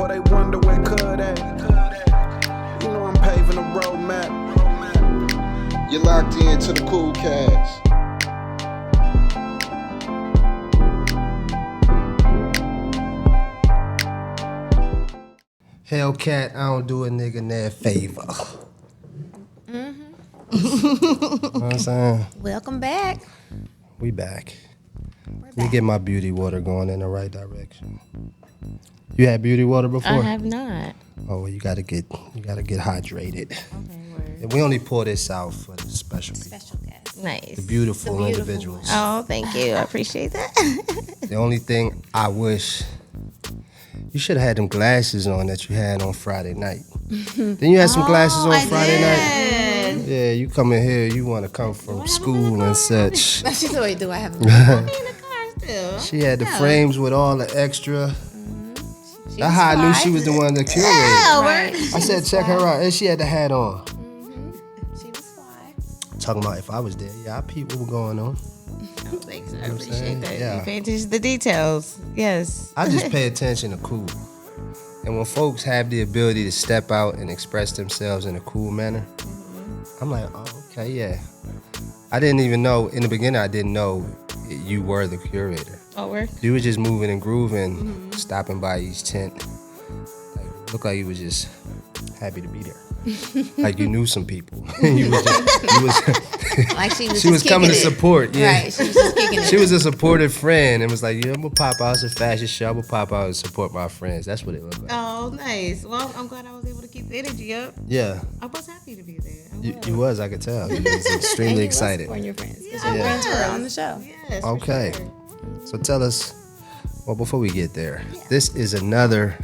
before they wonder where could at. You know I'm paving a roadmap. You're locked into the Cool Cast. Hellcat, I don't do a nigga that favor. You know what I'm saying? Welcome back. We back. Let me get my beauty water going in the right direction. You had beauty water before? I have not. Oh, well, you gotta get hydrated. Okay, word. And we only pour this out for the special people. Special guest. Nice. The beautiful individuals. Oh, thank you. I appreciate that. The only thing I wish, you should have had them glasses on that you had on Friday night. Then you had some glasses on Friday night. Yeah, you come in here, you want to come from school and such. She's always do I have a in the car still? She had the frames with all the extra. That's how I knew she was the one that curated. Yeah, right. I said, check her out. And she had the hat on. She was fly. Talking about if I was there, yeah, I peeped what was going on. Oh, thanks. I appreciate that. Yeah. You pay attention to the details. Yes. I just pay attention to cool. And when folks have the ability to step out and express themselves in a cool manner, I'm like, oh, okay, yeah. I didn't even know, in the beginning, I didn't know you were the curator. Oh, word? You were just moving and grooving, stopping by each tent. Like, looked like you was just happy to be there. Like you knew some people. you was Like she was she was coming to support. Yeah. Right, she was just kicking it. She was a supportive friend and was like, yeah, I'm gonna pop out. It's a fashion show. I'm gonna pop out and support my friends. That's what it looked like. Oh, nice. Well, I'm glad I was able to keep the energy up. Yeah. I was happy to be there. You was, I could tell. You was extremely excited. Supporting your friends. Because Yeah. your friends were on the show. Yes. Okay. For sure. So tell us, well, before we get there, this is another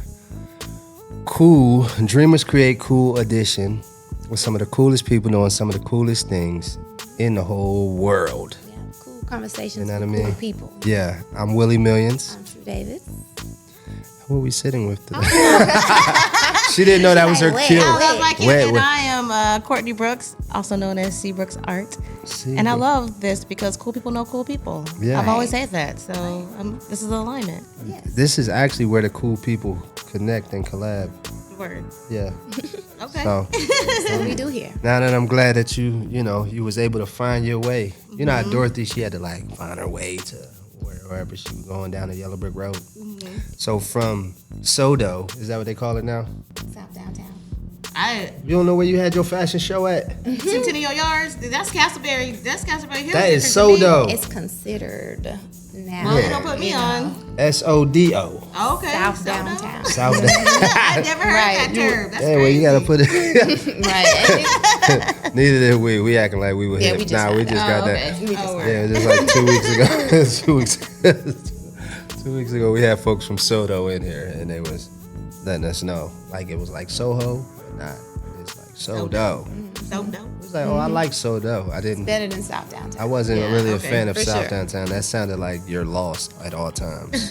cool Dreamers Create Cool edition with some of the coolest people doing some of the coolest things in the whole world. Yeah, cool conversations You know what I with mean? cool people. Yeah, I'm Willi Millions. I'm True David. Who are we sitting with today? She didn't know that was her Wait, cue. I I love my kid, Wait, and wait. I am Courtney Brooks, also known as C. Brooks Art. See, And I love this because cool people know cool people. Yeah. I've always said that, so this is alignment. this is actually where the cool people connect and collab. Word. Yeah. Okay. So That's what we do here. now that I'm glad that you was able to find your way. You know how Dorothy, she had to like find her way to wherever she was going down the Yellow Brick Road. So from Sodo, is that what they call it now? South downtown. You don't know where you had your fashion show at? Centennial Yards. That's Castleberry. That's Castleberry Hills. That is District to me. Sodo. It's considered now. Well, you don't put me on. SODO. Okay. South Sodo. downtown. South. I never heard Right. that term. That's Hey, well, you gotta put it. Right. Neither did we. We acting like we were Yeah, hip. we just Nah, got we that. just got Oh, that. okay. We just Yeah, it was just like 2 weeks ago. 2 weeks. 2 weeks ago, we had folks from Sodo in here, and they was letting us know like it was like Soho, but not. It's like Sodo. Sodo. It was like, oh, I like Sodo. I didn't. Better than South downtown. I wasn't really a fan of for South sure. Downtown. That sounded like you're lost at all times.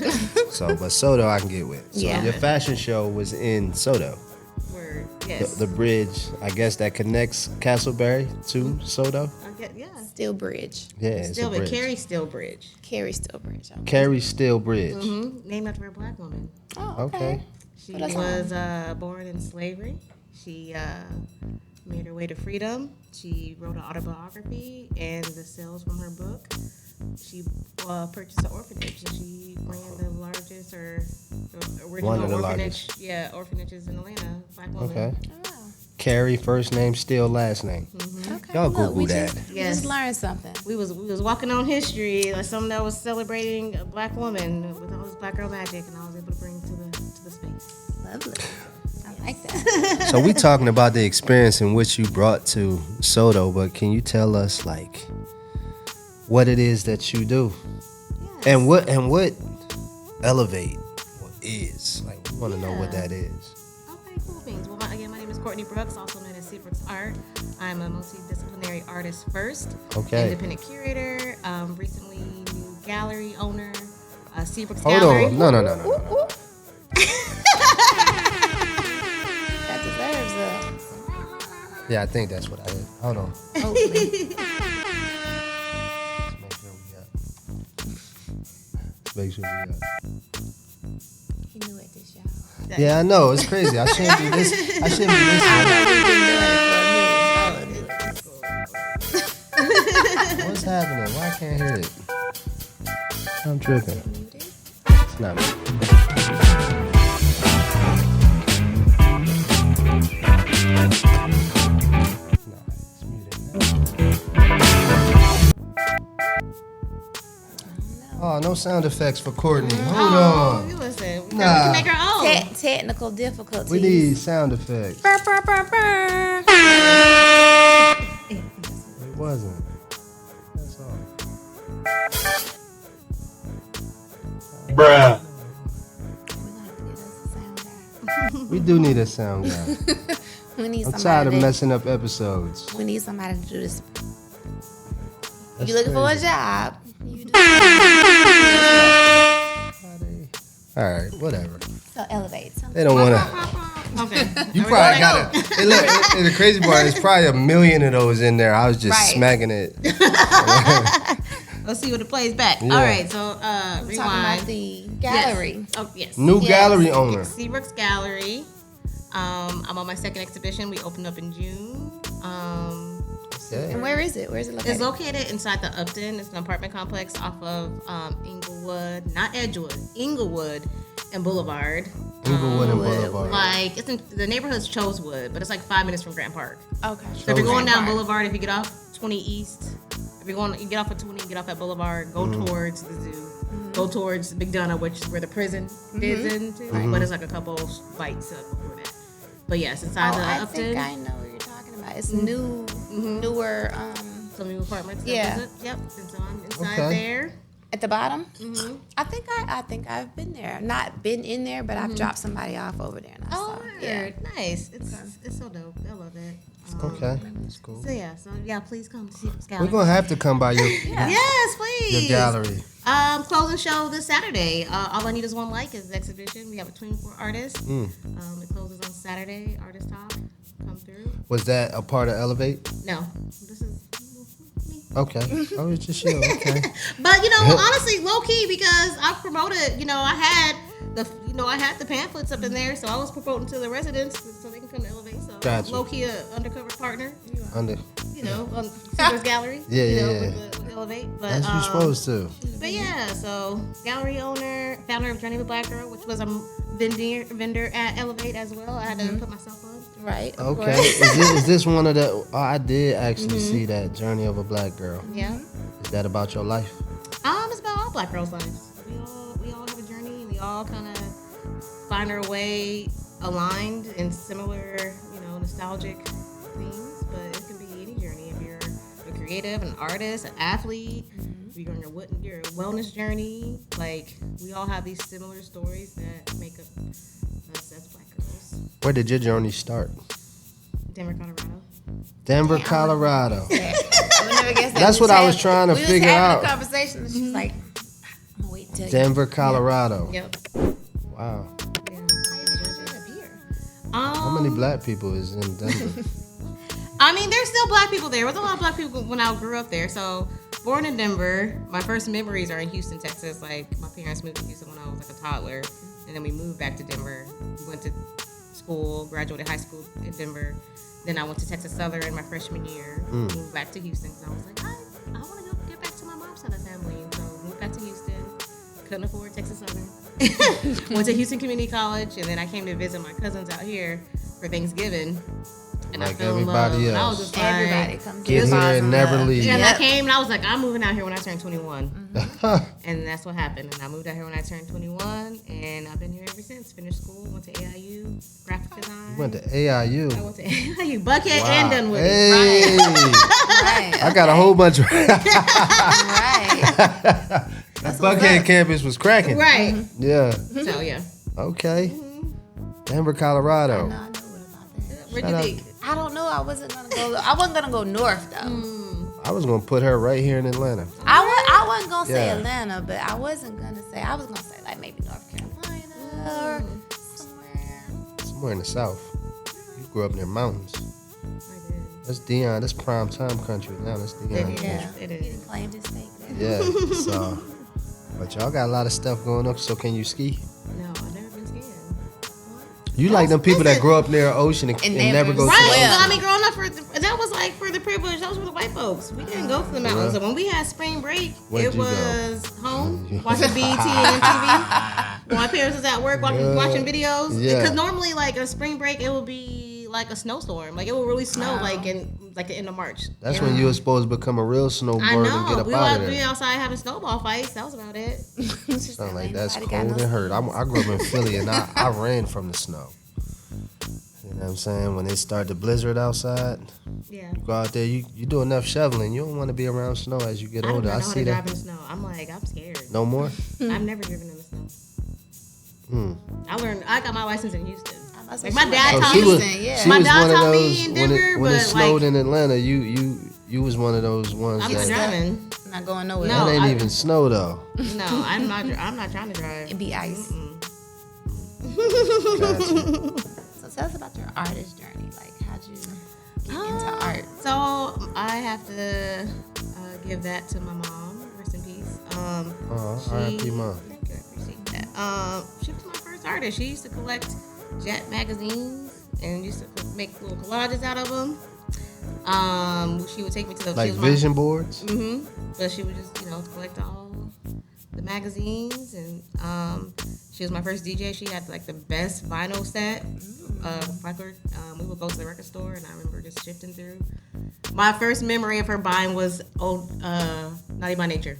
So, but Sodo I can get with. So Yeah. your fashion show was in Sodo. Word. Yes. The bridge, I guess, that connects Castleberry to Sodo. Yeah. Steel Bridge. Yeah, it's Still, a but bridge. Carrie Still Bridge. Carrie Steel Bridge. Okay. Carrie Steel Bridge. Named after a black woman. Oh, Okay. She that's was born in slavery. She made her way to freedom. She wrote an autobiography, and the sales from her book, she purchased an orphanage, and she ran the largest or original One of the orphanage, orphanages in Atlanta. Black woman. Okay. Oh, Carrie, first name, Steel, last name. okay. Y'all Look, Google we that. Just, Yes. just learned something. We was walking on history, like something that was celebrating a black woman with all this black girl magic, and I was able to bring to the space. Lovely. I like that. So we talking about the experience in which you brought to Sodo, but can you tell us like what it is that you do? And what Elevate is? Like we want to know what that is. Okay, cool beans. Well, my name is Courtney Brooks, also known as C. Brooks Art. I'm a multidisciplinary artist first. Okay. Independent curator, recently new gallery owner, C. Brooks Hold Gallery. on. No. That deserves a. Yeah, I think that's what I did. Hold on. Hopefully. Let's make sure we up. He knew it, this y'all. Yeah, I know. It's crazy. I shouldn't be this. I shouldn't be listening. What's happening? Why I can't hear it? I'm tripping. It's not me. Oh, no sound effects for Courtney. Hold on. You listen. We Nah. can make our own. Technical difficulties. We need sound effects. Burr, burr, burr, burr. It wasn't. That's all. Bruh. We do need a sound guy. We need I'm somebody. tired of to- messing up episodes. We need somebody to do this. That's You looking for a crazy. job? You do. All right, whatever. So elevate. They don't want to. Okay. You probably got to. Hey, look, and the crazy part, there's probably 1 million of those in there. I was just Right. smacking it. Let's see what it plays back. Yeah. All right, so Talking about rewind. the gallery. Yes. Oh, yes. New Yes. gallery owner. Seabrooks Gallery. I'm on my second exhibition. We opened up in June. Okay. And where is it? Where is it located? It's located inside the Upton. It's an apartment complex off of Inglewood, not Edgewood, Inglewood and Boulevard. Inglewood and Boulevard. Like it's in the neighborhood's Chosewood, but it's like 5 minutes from Grant Park. Okay. So if you're going down Park. Boulevard, if you get off 20 East, if you're going, you get off at 20, get off at Boulevard, go towards the zoo, go towards McDonough, which is where the prison is into. But it's like a couple bites before that. But yes, inside the I Upton. think I know what you're talking about. It's newer. Some new apartments. Yeah. Yep. And so I'm inside Okay. there. At the bottom. I think I've been there. Not been in there, but I've dropped somebody off over there. And I Oh, saw. Yeah. word. Nice. It's so dope. I love it. Okay, that's cool. So yeah, please come to see We're Gallery. gonna have to come by your Yes, please. your gallery. Closing show this Saturday. All I need is one like is the exhibition. We have 24 artists. It closes on Saturday. Artist talk. Come through. Was that a part of Elevate? No, this is. Okay. Oh, it's just you. Okay. But honestly, low key because I promoted. I had the pamphlets up in there, so I was promoting to the residents so they can come to Elevate. So Gotcha. low key, a undercover partner. Under. On Seabrooks Gallery. Yeah. With Elevate. But As you supposed to. But yeah, so gallery owner, founder of Journey of a Black Girl, which was a vendor at Elevate as well. I had to put myself on. Right. Of Okay. course. Is this one of the? Oh, I did actually see that Journey of a Black Girl. Yeah. Is that about your life? It's about all Black girls' lives. We all have a journey. We all kind of find our way aligned in similar, nostalgic themes. But it can be any journey. If you're a creative, an artist, an athlete, if you're on your wellness journey, like we all have these similar stories that make up us as Black girls. Where did your journey start? Denver, Colorado. Denver, Colorado. I would never guess that. That's We what I had- was trying to we figure was out. having a conversation. And she's like, I'm gonna wait till Denver, Colorado. Yep. Wow. Yeah. How many black people is in Denver? There's still Black people there. There was a lot of Black people when I grew up there. So, born in Denver, my first memories are in Houston, Texas. Like, my parents moved to Houston when I was like a toddler. And then we moved back to Denver. We went to school, graduated high school in Denver. Then I went to Texas Southern my freshman year. Moved back to Houston because I was like, I want to go get back to my mom's side of the family. And so, moved back to Houston. Couldn't afford Texas Southern. Went to Houston Community College. And then I came to visit my cousins out here for Thanksgiving. And Like I fell in love. everybody And I was else. just like, everybody comes Get to here and never leave. and Yep. I came and I was like, I'm moving out here when I turn 21. And that's what happened. And I moved out here when I turned 21. And I've been here ever since. Finished school, went to AIU, graphic design. You went to AIU. I went to AIU, Buckhead Wow. and Dunwoody. Hey. Right. I got a whole bunch of. Right. That Buckhead campus was cracking. Right. Yeah. So, yeah. Okay. Denver, Colorado. No, I know what about that. Where'd Shout you out. think? I don't know. I wasn't gonna go north though. I was gonna put her right here in Atlanta. I wasn't gonna say Yeah. Atlanta, but I wasn't gonna say. I was gonna say like maybe North Carolina or somewhere. Somewhere in the South. You grew up near mountains. I did. That's Dion. That's prime time country now. That's Dion. Yeah, It he is. didn't claim his stake there. Yeah. So, but y'all got a lot of stuff going up. So can you ski? No, I've never been skiing. You like them people that grow up near an ocean and never go to Right, the but ocean. I mean, growing up, that was like for the privilege. That was for the white folks. We didn't go to the mountains. So when we had spring break, Where'd it you go? was home, watching BET and MTV. When my parents was at work watching videos. Yeah. Because normally, like a spring break, it would be like a snowstorm. Like it would really snow, like in like the end of March. That's when you were supposed to become a real snowbird I and get know. up We out of were there. outside having snowball fights. That was about it. Sound like that's Nobody cold got no and hurt. I grew up in Philly and I ran from the snow. You know what I'm saying? When it started to blizzard outside, Yeah. you go out there, you do enough shoveling. You don't want to be around snow as you get I don't older. know I how see to drive that. in the snow. I'm scared. No more? I've never driven in the snow. I got my license in Houston. Like Like my dad So taught she me. was, yeah. she My was dad one of taught me those, in when Denver, it but, snowed like- in Atlanta, you was one of those ones I'm not that, driving. Not going nowhere. No. that ain't I- even snow though. No, I'm not trying to drive. It'd be ice. Gotcha. So tell us about your artist journey. Like, how'd you get into art? So I have to give that to my mom. Rest in peace. R.I.P. Mom. Thank you, I appreciate that. She was my first artist. She used to collect Jet magazines and used to make little collages out of them. She would take me to the Like vision boards? But she would just, collect all the magazines, and she was my first DJ. She had like the best vinyl set record. We would go to the record store, and I remember just shifting through. My first memory of her buying was old Naughty by Nature.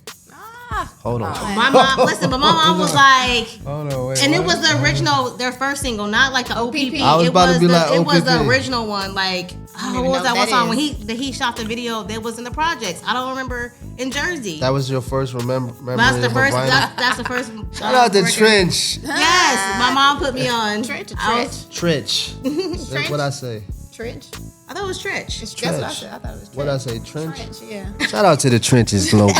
Hold on. My mom, listen, but my mom was like, Hold on, wait. and it what? was the original, their first single, not like the OPP. I was about to be like It was the OPP. original one. Like, even what was know that what one that song when is. he shot the video? That was in the projects. I don't remember in Jersey. That was your first memory That's the of a first. vinyl? That's the first. Shout out to record. Trench. Yes, my mom put me on. Trench or I was- Trench. That's what I say. Trench? I thought it was Trench. That's what I Trench. said. I thought it was Trench. What I say? Trench? Trench, yeah. Shout out to the Trenches logo.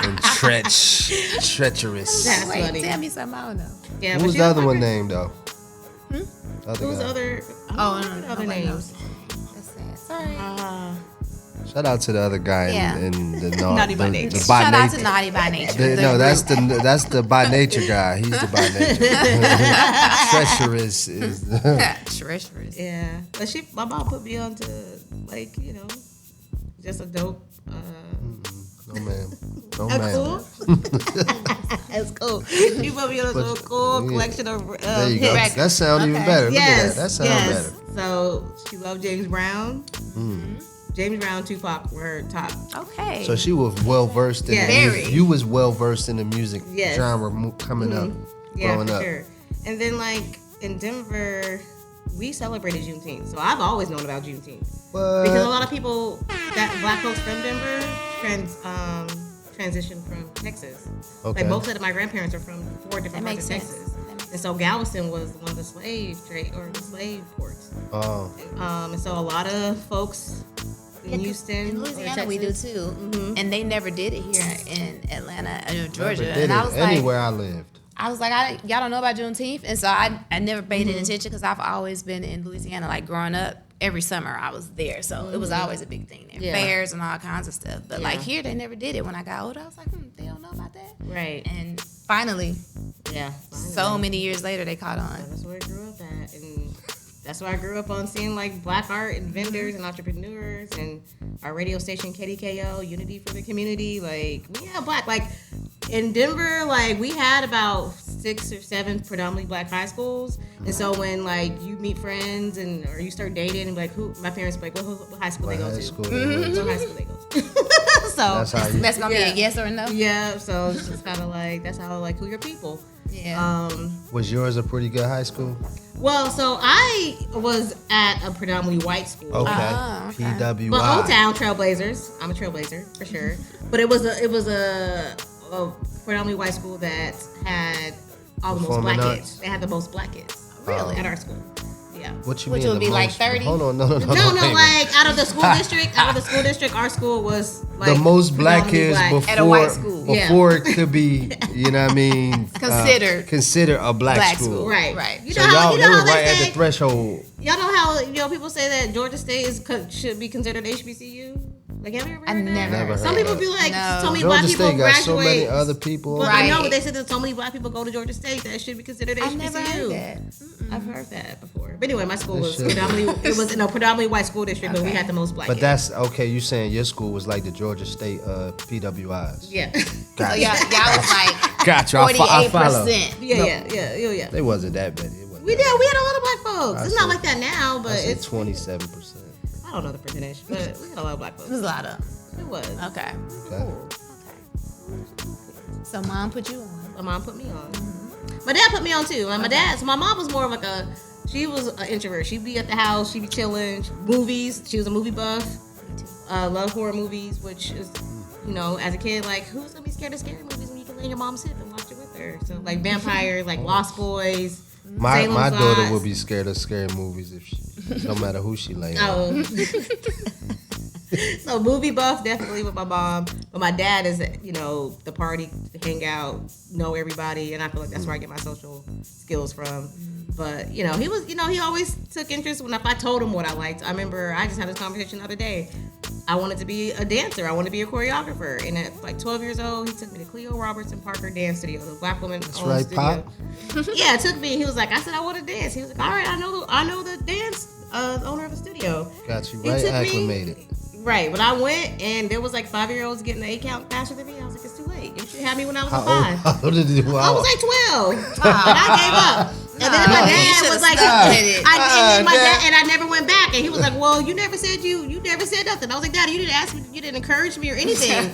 And Trench. Treacherous. That's Wait, funny. tell me something I don't know. Yeah, What but was she the other my one first- named though? The other Who's guy. the other? Oh, the other nobody names. knows. That's sad. Sorry. Shout out to the other guy Yeah. in the Naughty by the Nature. by Shout out to nature. Naughty by Nature. No, that's the by nature guy. He's the by nature. Treacherous is treacherous. Yeah, but my mom put me on to like just a dope. no man. No That's man. cool. That's cool. You put me on a little cool yeah. collection of There you go. records. That sounds even better. Look Yes, at that. That sounds yes. better. So she loved James Brown. James Brown, Tupac were her top. Okay. So she was well versed in Yeah. the music. Very. You was well versed in the music Yes. genre coming up, Yeah, growing for up. sure. And then like in Denver, we celebrated Juneteenth. So I've always known about Juneteenth. What? Because a lot of people, black folks from Denver, transitioned from Texas. Okay. Like both of my grandparents are from 4 different That parts makes of sense. Texas. That makes And so Galveston was one of the slave ports. Oh, And so a lot of folks in Houston, in or Louisiana, we do Texas- too. And they never did it here in Atlanta or Georgia. never did And I it was like, anywhere I lived. y'all don't know about Juneteenth, and so I never paid any attention because I've always been in Louisiana. Like growing up, every summer I was there, so it was always a big thing there, Yeah. fairs and all kinds of stuff. But like Yeah. here, they never did it. When I got older, I was like, they don't know about that. Right. And finally, Yeah. so many years later, they caught on. That's where I grew up at, and that's where I grew up on seeing like black art and vendors and entrepreneurs, and our radio station KDKO, Unity for the Community. Like we had black, like in Denver, like we had about 6 or 7 predominantly black high schools, and so when like you meet friends or you start dating, and like who, my parents be like, what high school What they go high to? school? What high school they go to? So That's how you. That's gonna be a yes or a no. yeah, so it's just kind of like that's how like who your people. Yeah. Was yours a pretty good high school? Well, so I was at a predominantly white school. Okay. okay. PWI. But Old Town Trailblazers. I'm a trailblazer for sure. But it was a predominantly white school that had all the most Performing black arts? kids. They had the most black kids. Really? At our school. Yeah. What you Which mean? would the be like most? 30? Hold on, no, No, wait a minute. like out of the school district, our school was like the most black kids predominantly before At a white school. before it could be, you know what I mean? Considered a black school. Right. Right. You So know how, y'all, you they know were how they right at say, the threshold. y'all know how people say that Georgia State should be considered HBCU? Like, have you ever I heard that? never Some heard people that. be like, No. so many black Georgia people State got graduate. so many other people. Well, Right. I know, but they said that so many black people go to Georgia State that should be considered I HBCU. never heard that. I've heard that before. But anyway, my school It was should be. predominantly white school district, but we Okay. had the most black But kids. that's okay. You saying your school was like the Georgia State PWIs? Yeah. So Gotcha. y'all was like Gotcha. I 48%. Yeah. They wasn't that many. It wasn't We that did. We had a lot of black folks. I It's said- not like that now, but I said it's 27%. I don't know the percentage, but we had a lot of black It folks. was a lot of. It was. Okay. Okay. So mom put you on. My mom put me on. My dad put me on too. And my mom was more of like she was an introvert. She'd be at the house, she'd be chilling. Movies, she was a movie buff. Love horror movies, which is, as a kid, like, who's gonna be scared of scary movies when you can lay in your mom's hip and watch it with her? So, like, vampires, like Lost Boys. My Salem's daughter Lot. would be scared of scary movies if she, no matter who she lay on. Oh. So movie buff definitely with my mom, but my dad is the party, hang out, know everybody, and I feel like that's where I get my social skills from. But he was he always took interest if I told him what I liked. I remember I just had this conversation the other day. I wanted to be a dancer. I wanted to be a choreographer, and at like 12 years old, he took me to Cleo Robertson Parker Dance Studio, the black woman That's owned right, studio. Pop. Yeah, it took me. He was like, I said I want to dance. He was like, all right, I know the dance owner of the studio. Got you It right took me- acclimated. Right, but I went and there was like 5-year-olds getting the 8 count faster than me. I was like, it's too late. You should have me when I was How a 5. old? How old did you? I was like 12, and I gave up. And then my you dad should've was like, stuck with it. and I never went back. And he was like, well, you never said nothing. I was like, Daddy, you didn't ask me, you didn't encourage me or anything.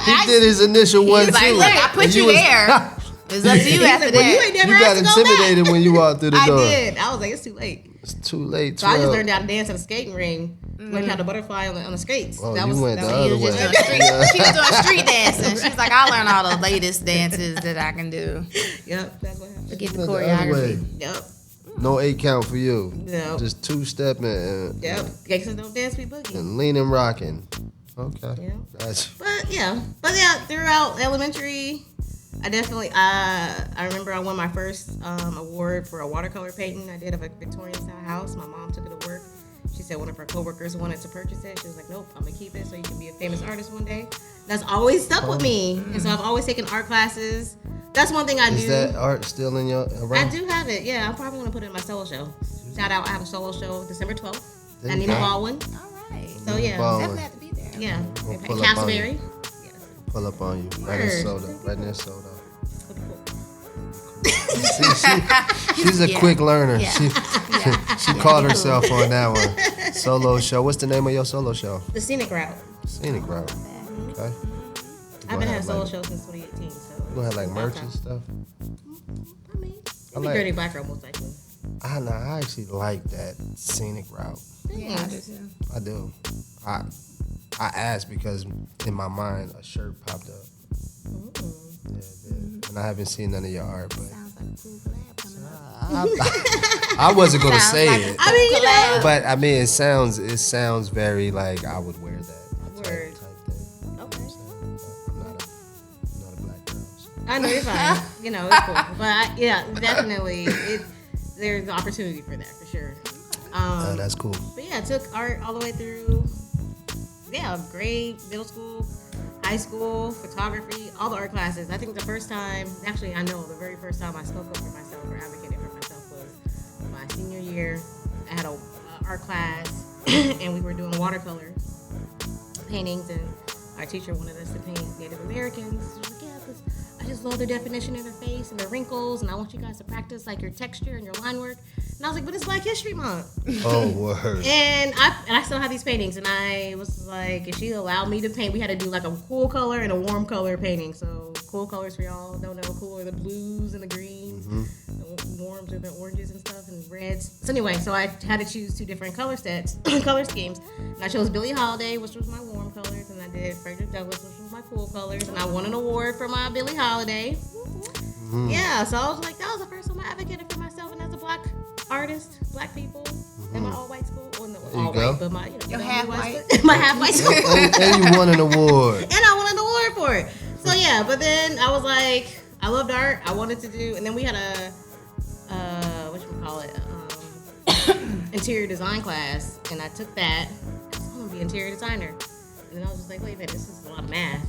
He did his initial one He's like, too. look, I put And you was- there. It's up to you after Well, you that. ain't never You got asked to go back. intimidated when you walked through the I door. did. I was like, it's too late. It's too late. So I just 12. learned how to dance on a skating ring. Learned how to butterfly on the skates. Oh, that you was, went that the was- other She was way. just doing street, she was doing street dancing. She was like, I learned all the latest dances that I can do Yep, that's what happened. to get You the went the other way. choreography. Yep. No 8 count for you. No. Just 2-stepping Yep. Gangsters don't dance, we boogie. and leaning, rocking. Okay. Yeah. Gotcha. But yeah, throughout elementary, I definitely I remember I won my first award for a watercolor painting I did of a Victorian style house. My mom took it to work. She said one of her coworkers wanted to purchase it. She was like, "Nope, I'm gonna keep it so you can be a famous artist one day." That's always stuck with me, and so I've always taken art classes. That's one thing I do. Is that art still in your I around? do have it. Yeah, I'm probably gonna put it in my solo show. Shout out! I have a solo show December 12th. There I you need a go. Baldwin. All right. So yeah, Baldwin. Definitely have to be there. yeah. We'll pull up on you. Castleberry. Pull up on you. Right in Word. soda. Right near soda. Yeah. She's a Yeah. quick learner. Yeah. She caught herself on that one. Solo show. What's the name of your solo show? The scenic route. Scenic route. Okay. I've been having a solo like, show since 2018. So You gonna have like merch and stuff? I mean, I maybe like- Dirty Black Girl most likely. I actually like that scenic route. Yeah, I do too. I do. I asked because in my mind a shirt popped up. Yeah, it did. And I haven't seen none of your art, but Sounds like a cool collab coming up. I wasn't gonna Sounds say like it. I mean, you know. But I mean, it sounds very like I would wear that Word. type thing. Okay. But I'm not a black girl. So. I know you're fine. You know, it's cool. But yeah, definitely, there's opportunity for that for sure. That's cool. But yeah, I took art all the way through, grade, middle school, high school, photography, all the art classes. I think the first time, actually, I know the very first time I spoke up for myself or advocated for myself was my senior year. I had a art class, and we were doing watercolor paintings, and our teacher wanted us to paint Native Americans. She was like, yeah, because I just love their definition of their face and their wrinkles, and I want you guys to practice like your texture and your line work. And I was like, but it's Black History Month. Oh, word. And I still have these paintings, and I was like, if she allowed me to paint, we had to do like a cool color and a warm color painting. So cool colors for y'all don't know, cool are the blues and the greens, the warms are the oranges and stuff and reds. So anyway, so I had to choose 2 different color sets, color schemes, and I chose Billie Holiday, which was my warm colors, and I did Frederick Douglass, which was my cool colors, and I won an award for my Billie Holiday. Yeah, so I was like, that was the first time I advocated for myself, and as a Black artist, Black people, in my all-white school, well, no, There you all go. white, but my Your half-white. school, my half-white school. And you won an award. And I won an award for it. So yeah, but then I was like, I loved art. I wanted to do, and then we had a interior design class, and I took that. I'm gonna be interior designer. And then I was just like, wait a minute, this is a lot of math.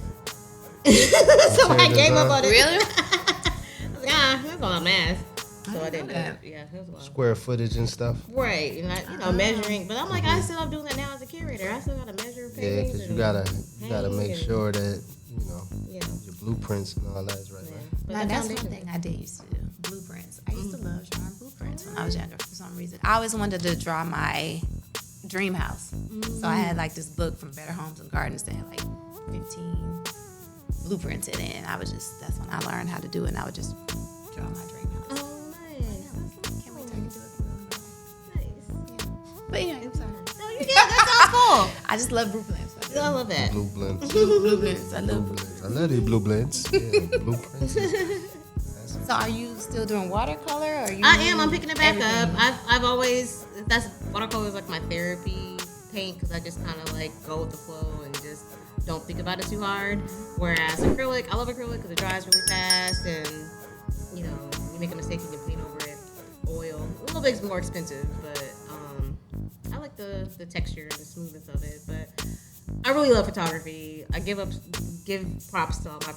So I gave up on it. Really? I was like, that's a lot of math. So I didn't do it. Yeah, it was a lot. Square footage and stuff. Right, and measuring. But I'm like, I still am doing that now as a curator. I still gotta measure Yeah, paintings. because you gotta make sure that Yeah. your blueprints and all that is right. But Now, the that's one foundation- thing I did used to do. Blueprints. I used to love drawing blueprints when I was younger for some reason. I always wanted to draw my dream house. So I had like this book from Better Homes and Gardens that had like 15 blueprints in it. And that's when I learned how to do it. And I would just draw my dream house. Oh, nice. Can't wait till I can do it. Nice. But yeah, I'm sorry. No, you get that sounds cool. I just love blueprints. I love that. Blue blends. Blueprints. I love Blue blends. I love these blue blends. Yeah, blueprints. So are you still doing watercolor? Or are you I am. I'm picking it back everything? up. I've always watercolor is like my therapy paint because I just kind of like go with the flow and just don't think about it too hard. Whereas acrylic, I love acrylic because it dries really fast and you make a mistake, you can paint over it. Oil, a little bit more expensive, but I like the texture and the smoothness of it. But I really love photography. I give props to all my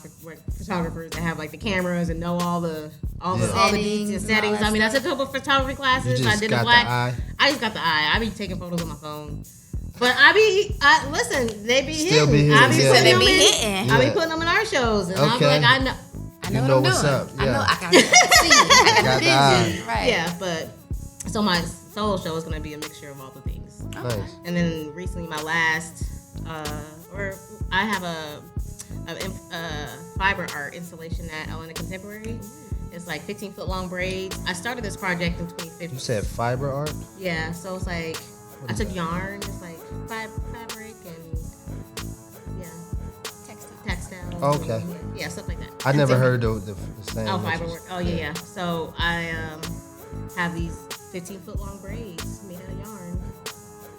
photographers that have like the cameras and know all the Settings details, and all settings. that I mean, I stuff. took a couple photography classes. You just I did got the black. the eye. I just got the eye. I be taking photos on my phone. But listen, they be Still hitting. be hitting, I be yeah. putting They them be in. hitting. I be Yeah. putting them in our shows, and I'm Okay. like, I know. I You know know what I'm what's doing. up, I know yeah. I got to see. I Got got the the eye. vision. Right. Yeah, but so my solo show is gonna be a mixture of all the things. Nice. And then recently, my last, I have a fiber art installation at Elena Contemporary. It's like 15-foot long braids. I started this project in 2015. You said fiber art? Yeah, so it's like What I is took that? yarn, it's like fabric and textiles. Okay. And, yeah, stuff like that. I And never so- heard the saying. Oh, that fiber you- work. Oh, yeah. So I have these 15-foot long braids made out of yarn.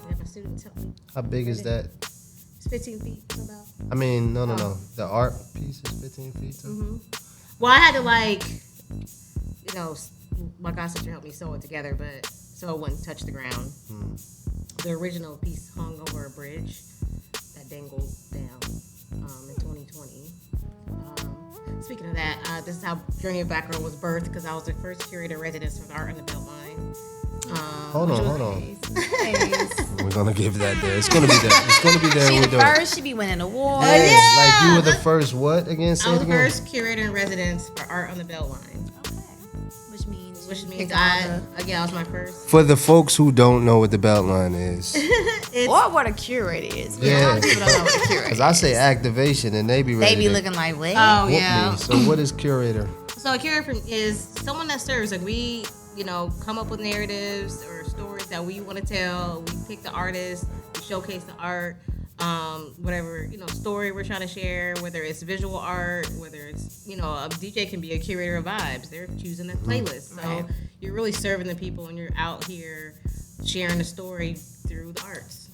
I have my students help me. How big is that? It's 15 feet about. I mean, no. Oh. The art piece is 15 feet too. Mm-hmm. Well, I had to my god sister helped me sew it together, but so it wouldn't touch the ground. The original piece hung over a bridge that dangled down in 2020. Speaking of that, this is how Journey of Black Girl was birthed because I was the first curator in residence for the Art on the Beltline. Hold which was- on. Nice. We're gonna give that there. It's gonna be there. It's gonna be there. She when we the do it. first. She be winning awards. Yeah, yeah. like you were the first. What again? Say I was it the again. first curator in residence for Art on the Beltline, Okay. Which means you which means picked all I was my first. For the folks who don't know what the Beltline is, the- or what a curator is. Yeah. A lot of people don't know what a curator because I say is. activation and they be ready They be to looking like, wait. Oh whoop yeah. me. So what is curator? So a curator is someone that serves. Like we, come up with narratives or stories that we want to tell. We pick the artist, we showcase the art, whatever story we're trying to share. Whether it's visual art, whether it's a DJ can be a curator of vibes. They're choosing the playlist. So Right. you're really serving the people, and you're out here sharing the story through the arts.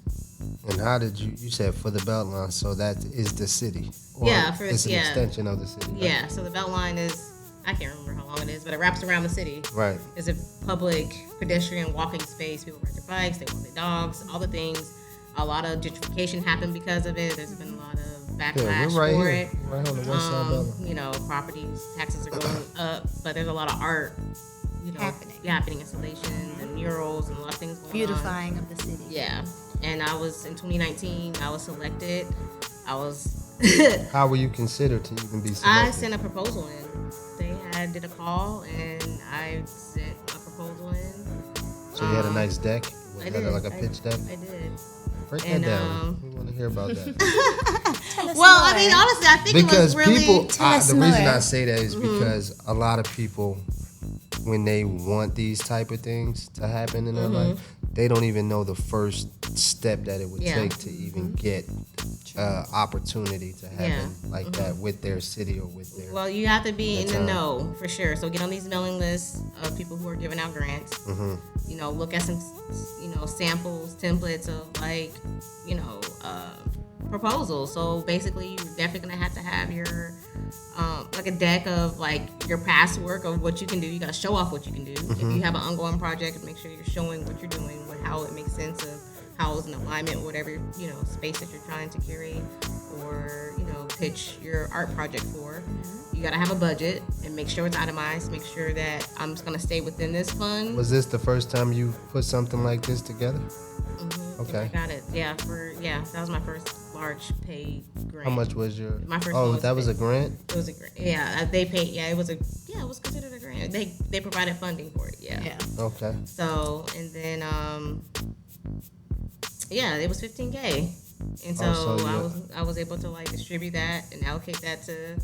And how did you said for the Beltline? So that is the city. Or Yeah, it's an yeah. extension of the city. Right? Yeah. So the Beltline is. I can't remember how long it is, but it wraps around the city. Right. It's a public pedestrian walking space. People ride their bikes, they walk their dogs, all the things. A lot of gentrification happened because of it. There's been a lot of Yeah, backlash we're right for here. it. Right on the west side Beltline. Properties, taxes are going up, but there's a lot of art, happening, installations and murals and a lot of things going on. Beautifying of the city. Yeah, and I was in 2019. I was selected. How were you considered to even be selected? I sent a proposal in. They did a call, and I sent a proposal in. So you had a nice deck. Was I that did. like a pitch deck? I did. Break that and, down. We want to hear about that. Well, I mean, honestly, I think Because it was really. people, us the reason more. I say that is because a lot of people, when they want these type of things to happen in their life, they don't even know the first step that it would Yeah. take to even get opportunity to happen like that with their city or with their. Well, you have to be in the time. know for sure. So get on these mailing lists of people who are giving out grants. Look at some, samples, templates of proposal. So basically, you're definitely gonna have to have your like a deck of like your past work of what you can do. You gotta show off what you can do. If you have an ongoing project, make sure you're showing what you're doing, how it makes sense of how it's in alignment with whatever space that you're trying to curate or pitch your art project for. You gotta have a budget and make sure it's itemized. Make sure that I'm just gonna stay within this fund. Was this the first time you put something like this together? Okay. I got it. Yeah, that was my first large paid grant. How much was your? My first. Oh, that was a grant. It was a grant. Yeah, they paid. Yeah, it was considered a grant. They provided funding for it. Yeah. Yeah. Okay. So and then it was $15K, and so, I was able to like distribute that and allocate that to.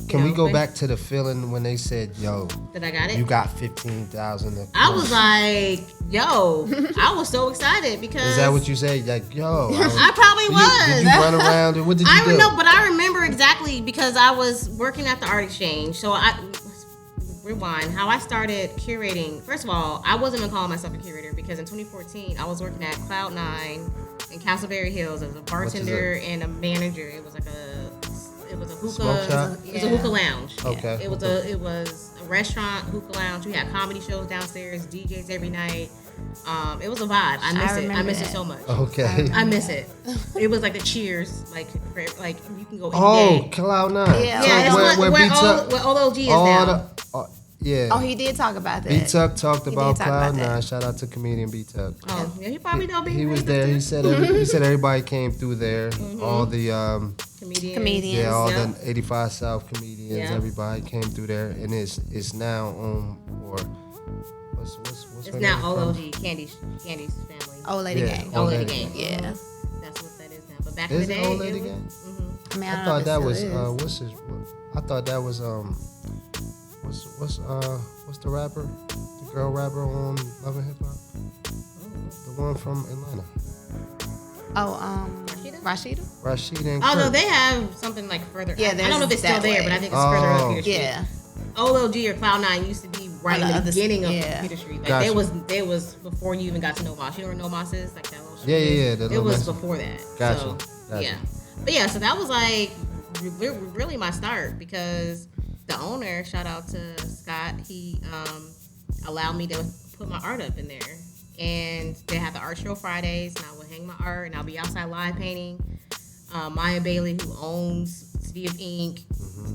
Can we go back to the feeling when they said, "Yo, that I got it"? You got 15,000. I was like, "Yo!" I was so excited because. Is that what you said? Like, yo. I probably was. Did you run around? And what did you do? No, but I remember exactly because I was working at the art exchange. So rewind how I started curating. First of all, I wasn't even calling myself a curator because in 2014 I was working at Cloud9 in Castleberry Hills as a bartender and a manager. It was like a hookah. Smoke shop? It was a hookah lounge. Okay. It was a restaurant, hookah lounge. We had comedy shows downstairs, DJs every night. It was a vibe. I miss it so much. Okay. I miss it. It was like the Cheers, like you can go. Oh, Cloud9. Yeah. Where Old OG is now. Yeah. Oh, he did talk about that. B-Tuck talked about about Cloud9. that. Shout out to comedian B-Tuck. Oh, yeah, he probably don't be. He was there. He said everybody came through there. All the comedians. yeah, all Yep. the 85 South comedians. Yeah. Everybody came through there, and it's now or what's It's her now name Old from? OG Candy's family. Old Lady Yeah, Gang. Old Lady Gang. Yeah. That's what that is now. But back in Is the it day, Old Lady it was, Gang? I mean, I don't thought know that if it was still is. what's his? I thought that was what's the rapper? The girl rapper on Love and Hip Hop? The one from Atlanta. Oh, Rashida? Rashida and Oh Kurt. no, they have something like further. Yeah, I don't know if it's still that there, way. but I think it's further up Peter Street. Yeah. Old OG or Cloud9 used to be right On in the the other beginning of yeah. Peter Street. Like Gotcha. they was before you even got to know Moss. You know where No Moss is? Like that little shit. Yeah. The It little was Mexican- before that. Gotcha. So, Gotcha. yeah. But yeah, so that was like really my start because the owner, shout out to Scott, he allowed me to put my art up in there. And they have the art show Fridays, and I would hang my art, and I'll be outside live painting. Maya Bailey, who owns City of Ink,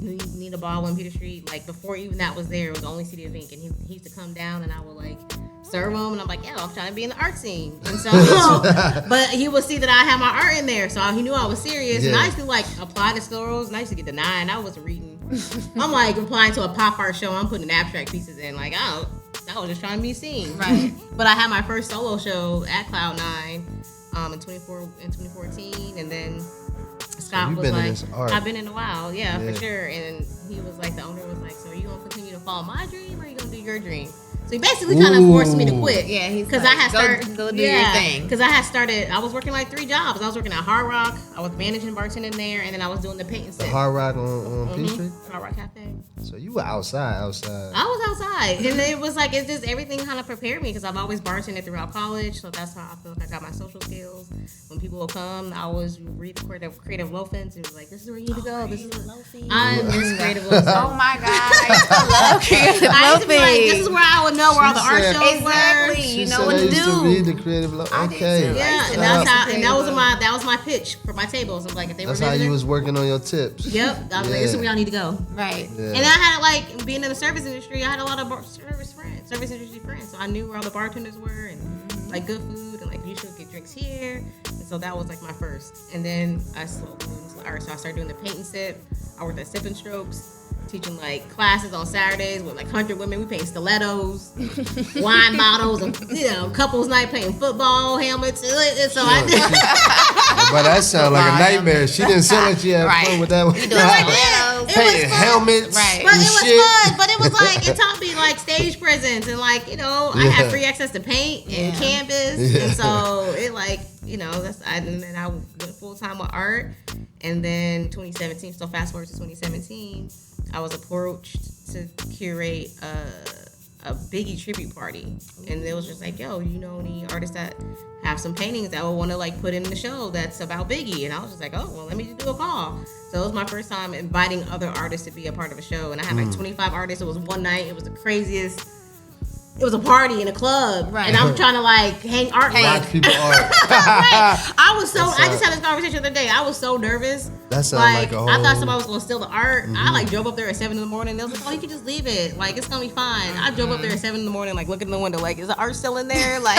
Nina Baldwin, Peter Street, like before even that was there, it was only City of Ink, and he used to come down, and I would like serve him, and I'm like, yeah, I'm trying to be in the art scene, and so, but he would see that I had my art in there, so he knew I was serious, and I used to like apply to stores, and I used to get denied, I wasn't reading. I'm like applying to a pop art show, I'm putting abstract pieces in, like, I was just trying to be seen. Right. But I had my first solo show at Cloud9 in 2014, and then Scott you've was been in like, this art. I've been in a while, yeah, Yeah. for sure. And he was like, the owner was like, so are you gonna continue to follow my dream, or are you gonna do your dream? So he basically kind of forced me to quit. Yeah, he's Because like, I had started, go do your thing. Because I had started, I was working like 3 jobs. I was working at Hard Rock, I was managing bartending there, and then I was doing the paint and The set. Hard Rock on P Street. Hard Rock Cafe. So you were outside. I was outside, and it was like it's just everything kind of prepared me because I've always bartended throughout college, so that's how I feel like I got my social skills. When people will come, I always read the creative loafings and was like, "This is where you need to go. This is I miss creative loafings. Oh my God. I love creative I used to be like, loafing. this is where I would know where all the art said- shows Exactly. She You know said what I to used to do. read the creative. I did Okay. too. Yeah, used and to love that was my pitch for my tables. I'm like, if they That's were how you visiting, was working on your tips. Yep, I was like, this is where y'all need to go. Right. Yeah. And I had like being in the service industry, I had a lot of service industry friends. So I knew where all the bartenders were and like good food and like you should get drinks here. And so that was like my first. And then I slowly moved into the art. So I started doing the paint and sip. I worked at Sip and Strokes, teaching like classes on Saturdays with like 100 women. We paint stilettos, wine bottles, and couples night playing football helmets. And so I did. But that sounded like a nightmare. She didn't sound like she had Right. fun with that one. You doing Yeah, it was Painting fun. helmets. Right. But and it was shit. fun. But it was like it taught me like stage presence and like I had free access to paint and Yeah. canvas, Yeah. and so it like and then I went full time with art, and then 2017. So fast forward to 2017, I was approached to curate a Biggie tribute party, and it was just like, yo, you know any artists that have some paintings that would want to like put in the show that's about Biggie? And I was just like, oh, well, let me do a call. So it was my first time inviting other artists to be a part of a show, and I had like 25 artists. It was one night. It was the craziest. It was a party in a club, Right. and I'm trying to like hang art. Watch people art. Right. I was so. I just had this conversation the other day. I was so nervous. That sounds like a whole. I thought somebody was gonna steal the art. I like drove up there at 7 a.m. They was like, "Oh, you can just leave it. Like it's gonna be fine." I drove up there at 7 a.m. like looking in the window, like, "Is the art still in there?" Like,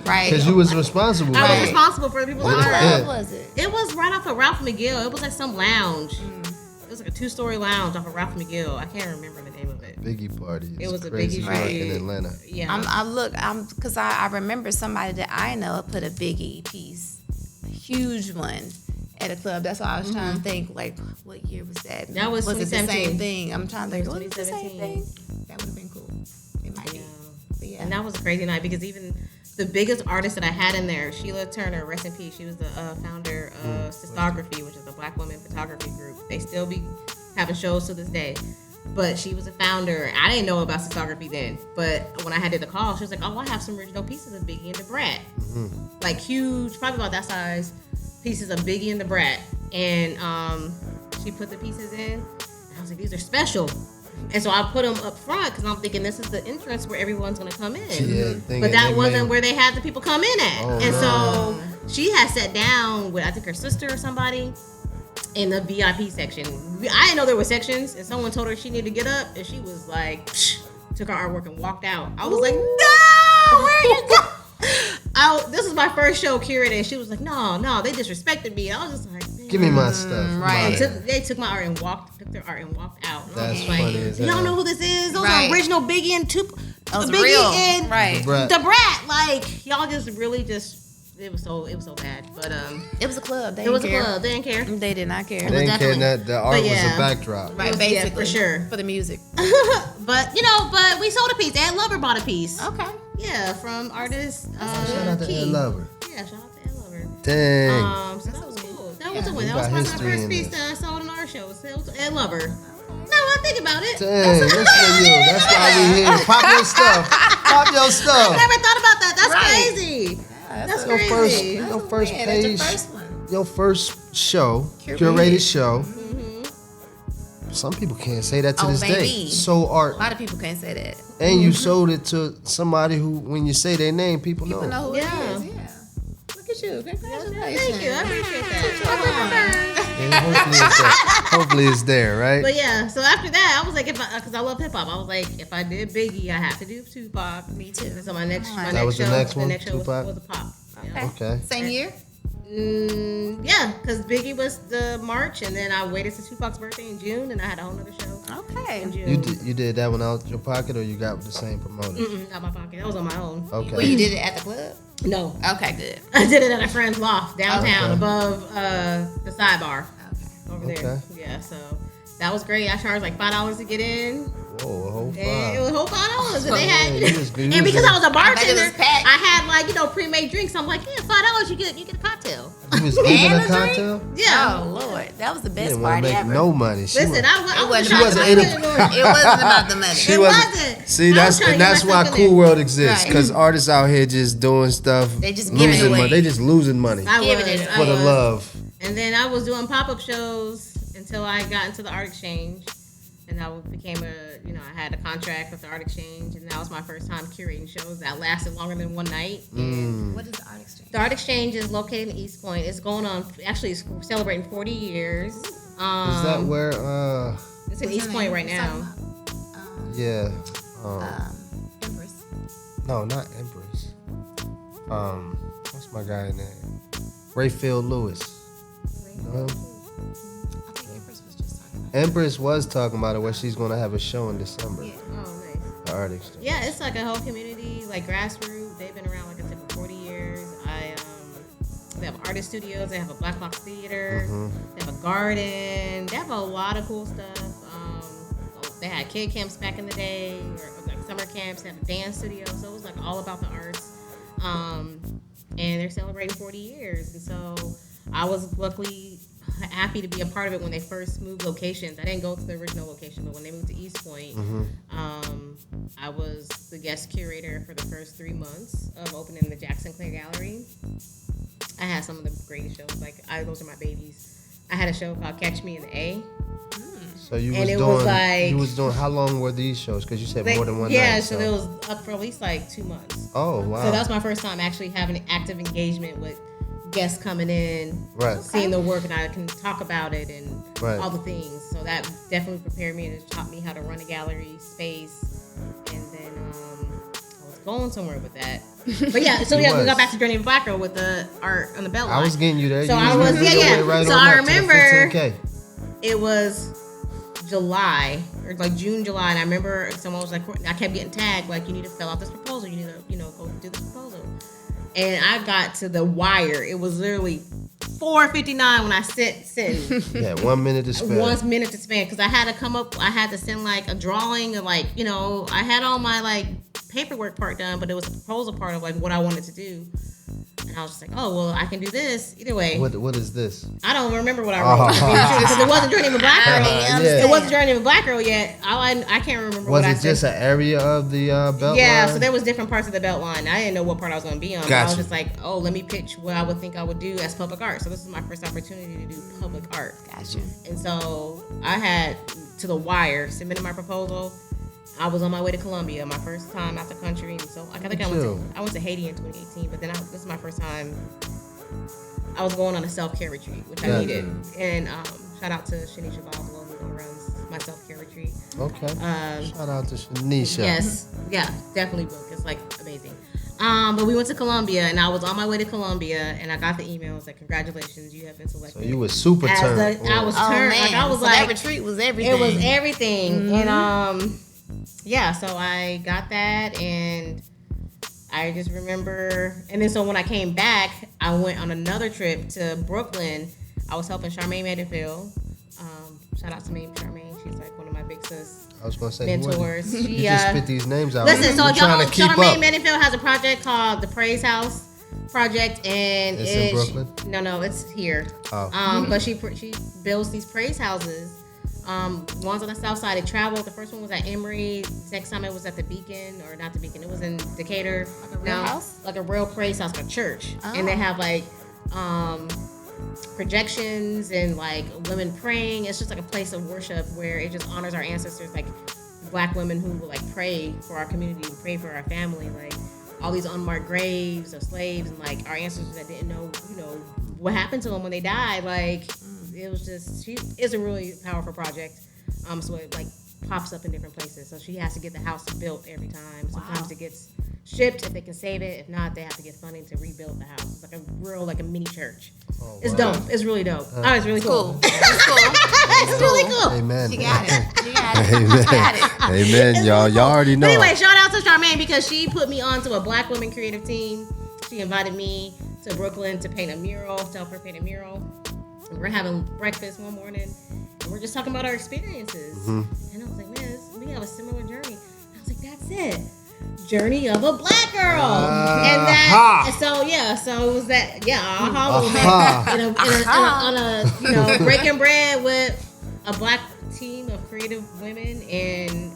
Right. Because you was responsible. I was for it. responsible for the people's What art. club was it? It was right off of Ralph McGill. It was like some lounge. It was like a 2-story lounge off of Ralph McGill. I can't remember the name of it. Biggie party. It was a crazy Biggie party party. in Atlanta. Yeah. Because I remember somebody that I know put a Biggie piece, a huge one, at a club. That's why I was trying to think, like, what year was that? That was it the 2017. same thing? I'm trying to think, It was was it the same 2017. thing? That would have been cool. It might be. But yeah. And that was a crazy night because even the biggest artist that I had in there, Sheila Turner, rest in peace. She was the founder of Sistography, which is a Black woman photography group. They still be having shows to this day. But she was a founder. I didn't know about Sistography then. But when I did the call, she was like, "Oh, I have some original pieces of Biggie and the Brat, like huge, probably about that size, pieces of Biggie and the Brat." And she put the pieces in. And I was like, "These are special." And so I put them up front because I'm thinking this is the entrance where everyone's gonna come in. But that wasn't where they had the people come in at. Oh, and no. so she had sat down with, I think, her sister or somebody in the VIP section. I didn't know there were sections, and someone told her she needed to get up, and she was like, psh, took her artwork and walked out. I was like, "No, where are you going?" This was my first show curating, and she was like, no, they disrespected me. And I was just like, man. Give me my stuff. right. They took my art and took their art and walked out. And I was That's like, funny as y'all hell. know who this is? Those Right. are original Biggie and Tupac. Those Biggie real. and Right. Brat. the Brat. Like, y'all just really just, it was so bad. But It was a club. They it was didn't a care. club. They didn't care. They did not care. They didn't care definitely- that the art but was yeah. a backdrop. Right, Yeah, basically. for sure. For the music. But we sold a piece. Ed Lover bought a piece. Okay. Yeah, from artist Shout out to Key. Ed Lover. Yeah, shout out to Ed Lover. Dang. So that was cool. That was a We win. That got was my history first in piece this. that I sold in our show. So it was Ed Lover. Now I think about it. Dang, listen to you. That's why we here. Pop your stuff. Pop your I stuff. never thought about that. That's Right. crazy. That's Your crazy. your first Yeah, that's page, your first one. your first show, Curated. curated show. Some people can't say that to Oh, this day. baby. So art, A lot of people can't say that. and you sold it to somebody who, when you say their name, people know. People know who Yeah. it is. Yeah. Look at you. Congratulations. Thank you. I appreciate that. And hopefully, it's there. Hopefully it's there, right? But yeah, so after that, I was like, because I love hip hop, I was like, if I did Biggie, I have to do Tupac. Me too. So my next was the show, next one, show Tupac? was a pop. Yeah. Okay. Same year? Yeah, because Biggie was the March, and then I waited to Tupac's birthday in June, and I had a whole nother show Okay. in June. You did that one out your pocket, or you got the same promoter? Not my pocket. That was on my own. Okay. Well, you did it at the club? No, Okay, good. I did it at a friend's loft downtown Okay. above the sidebar Okay. over there. Okay. Yeah, so that was great. I charged like $5 to get in. Whoa, a whole And it five. was whole $5, and they had, Yeah, you was good. and because I was a bet it bartender, was packed. I had like pre-made drinks. I'm like, yeah, $5, you get a cocktail. You was giving And a a drink? cocktail? Yeah. Oh, Lord. That was the She best didn't want to party make ever. no money. She Listen, was, I wasn't trying about to the get money. in It wasn't about the money. She It wasn't. wasn't. See, I was trying to get that's why myself in Cool there. World exists, Right. because artists out here just doing stuff, They just giving losing away. money. They just losing money I Giving was, it I for the was. love. And then I was doing pop-up shows until I got into the Art Exchange. And I became I had a contract with the Art Exchange. And that was my first time curating shows that lasted longer than one night. What is the art exchange? The Art Exchange is located in East Point. It's going on, actually, it's celebrating 40 years. Is that where? It's in East Point right now. Yeah. Empress. No, not Empress. What's my guy name? Rayfield Lewis. You know him? I think Empress was just talking about Empress was talking about it, where she's gonna have a show in December. Yeah. Oh, nice. The art exchange. Yeah, it's like a whole community, like grassroots. They've been around, like I said, for 40 years. They have artist studios. They have a black box theater. They have a garden. They have a lot of cool stuff. They had kid camps back in the day, or like summer camps. They have a dance studio. So it was like all about the arts. And they're celebrating 40 years. And so I was luckily happy to be a part of it when they first moved locations. I didn't go to the original location, but when they moved to East Point, I was the guest curator for the first 3 months of opening the Jackson Clare Gallery. I had some of the greatest shows. Like, those are my babies. I had a show called Catch Me in the A. So you was doing, how long were these shows? Because you said more than one night. Yeah, so it was up for at least like 2 months. Oh, wow. So that was my first time actually having an active engagement with guests coming in, seeing the work, and I can talk about it and all the things. So that definitely prepared me and it taught me how to run a gallery space. And then I was going somewhere with that. But yeah, so we got back to Journey of a Black Girl with the art on the belt line. I was getting you there. So you I was, right so on I up to the remember 15K. it was July or like June, July, and I remember someone was like, I kept getting tagged, like, you need to fill out this proposal, you need to, go do this proposal. And I got to the wire. It was literally 4:59 when I sent. Yeah, 1 minute to spare. 1 minute to spare, because I had to come up. I had to send like a drawing and like, I had all my like paperwork part done, but it was the proposal part of like what I wanted to do. And I was just like, oh, well, I can do this. Either way. What is this? I don't remember what I wrote. Because it wasn't Journey of a Black Girl. It wasn't Journey of a Black Girl yet. I can't remember what I said. Was it just an area of the belt line? So there was different parts of the belt line. I didn't know what part I was going to be on. Gotcha. I was just like, oh, let me pitch what I would think I would do as public art. So this is my first opportunity to do public art. Gotcha. And so I had to the wire, submitted my proposal. I was on my way to Colombia, my first time out the country, and so I went to Haiti in 2018. But then this is my first time. I was going on a self-care retreat, which I needed. And shout out to Shanisha Boswell, who runs my self-care retreat. Okay. Shout out to Shanisha. Yes, yeah, definitely book. It's like amazing. But we went to Colombia, and I was on my way to Colombia, and I got the email. It was like, congratulations, you have been selected. So you was super turned. I was turned. Man. Like, I was so like, that retreat was everything. It was everything. Mm-hmm. And so I got that, and I just remember. And then so when I came back, I went on another trip to Brooklyn. I was helping Charmaine Manderfield. Shout out to me, Charmaine. She's like one of my big sis. I was gonna say mentors. You just spit these names out. Listen, so y'all know Charmaine Manderfield has a project called the Praise House Project, and it's in Brooklyn. No, it's here. Oh. But she builds these praise houses. One's on the south side. It traveled. The first one was at Emory. Next time it was at the Beacon, or not the Beacon. It was in Decatur. Like a real house? Like a real praise house, like a church. Oh. And they have like projections and like women praying. It's just like a place of worship where it just honors our ancestors, like Black women who will like pray for our community and pray for our family, like all these unmarked graves of slaves and like our ancestors that didn't know, what happened to them when they died. Like it was just, it's a really powerful project. So it like pops up in different places. So she has to get the house built every time. Sometimes it gets shipped if they can save it. If not, they have to get funding to rebuild the house. It's like a real, like a mini church. Oh, it's dope. It's really dope. It's really cool. It's cool. It's really cool. Amen. She got it. Amen. Amen, y'all. Y'all already know. But anyway, shout out to Charmaine because she put me onto a Black women creative team. She invited me to Brooklyn to paint a mural, to help her paint a mural. And we're having breakfast one morning, and we're just talking about our experiences. Mm-hmm. And I was like, man, we have a similar journey. And I was like, that's it. Journey of a Black girl. And so it was that, on a breaking bread with a Black team of creative women, and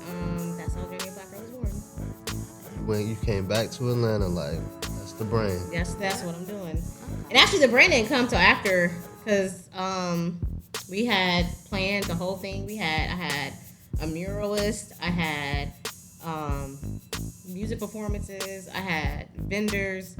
that's how Journey of a Black girl was born. When you came back to Atlanta, like, that's the brand. That's what I'm doing. And actually the brand didn't come till after, because we had planned the whole thing. I had a muralist, I had music performances, I had vendors.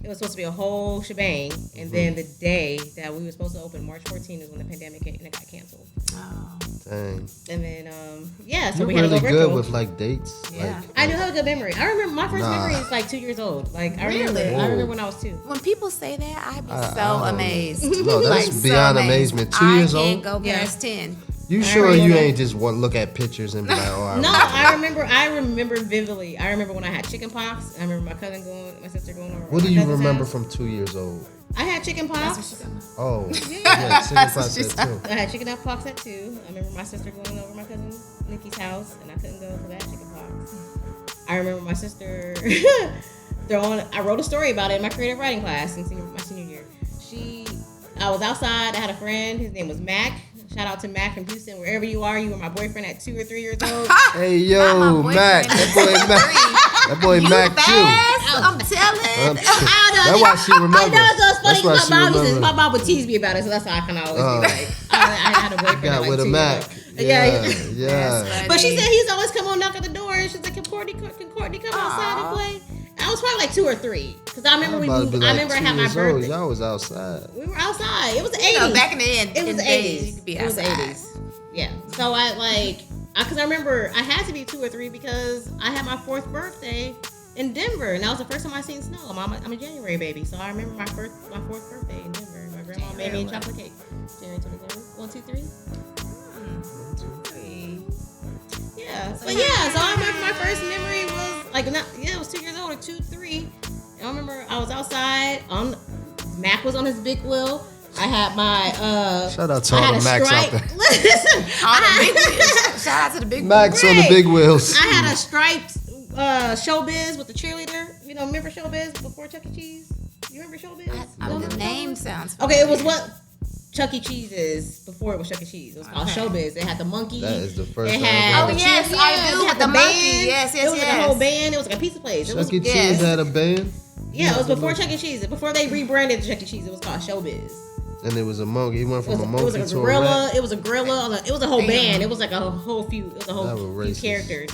It was supposed to be a whole shebang, and then the day that we were supposed to open, March 14th, is when the pandemic hit and it got canceled. Oh. Dang. And then, so you're we had to go virtual. You're really good with, like, dates. Yeah. I do have a good memory. I remember my first memory is, like, 2 years old. Like, I remember when I was 2. When people say that, I be so amazed. No, that's like, beyond amazement. 2 years old? I can't go past 10. You sure you ain't just look at pictures and be like, oh, I remember vividly. I remember when I had chicken pox. I remember my sister going over. What do you remember from 2 years old? I had chicken pox. Oh, yeah, chicken pox at 2. I had chicken pox at 2. I remember my sister going over my cousin Nikki's house, and I couldn't go for that chicken pox. I remember my sister I wrote a story about it in my creative writing class in my senior year. I was outside. I had a friend. His name was Mac. Shout out to Mac from Houston. Wherever you are, you were my boyfriend at 2 or 3 years old. Hey, yo, Mac. That boy Mac too. I'm telling. That's why she remembers. I know, so it's funny That's why because my mom would tease me about it, so that's why I kind of always be like, I had a boyfriend Got at with like a 2 Mac. years old. Yeah. But she said he's always come on, knock at the door, and she's like, "Can Courtney come outside and play?" I was probably like 2 or 3 because I remember we moved. I remember I had my birthday. Y'all was outside. We were outside. It was the 80s. You know, back in the end, It was the days, 80s. you could be It was the outside. 80s. Yeah. So because I remember I had to be 2 or 3 because I had my 4th birthday in Denver, and that was the first time I seen snow. I'm a January baby, so I remember my 4th birthday in Denver. My grandma made me a chocolate cake. January 23rd. 1, 2, 3. Yeah. So I remember my first memory was it was 2 years old or 2, 3. And I remember I was outside. Mac was on his big wheel. I had my Shout out to all the Macs out there. Listen, All the big wheels. Shout out to the big Max on the Right. big wheels. I had a striped Showbiz with the cheerleader. You know, remember Showbiz before Chuck E. Cheese? You remember Showbiz? The name sounds Okay, it was what Chuck E. Cheese is before it was Chuck E. Cheese. It was called Showbiz. It had the monkey. That is the first It time had I've the ever- yes, cheer- I do, It had with the band. monkey. Yes, It was like a yes. whole band. It was like a pizza place. It was Chuck E. Cheese yes. had a band, Yeah, it was before Chuck E. Cheese. Before they rebranded Chuck E. Cheese, it was called Showbiz. and it was a monkey. He went It was, from a it monkey was a to a gorilla. rat. It was a gorilla. It was a whole band. It was like a whole few. It was a whole That few was racist. characters.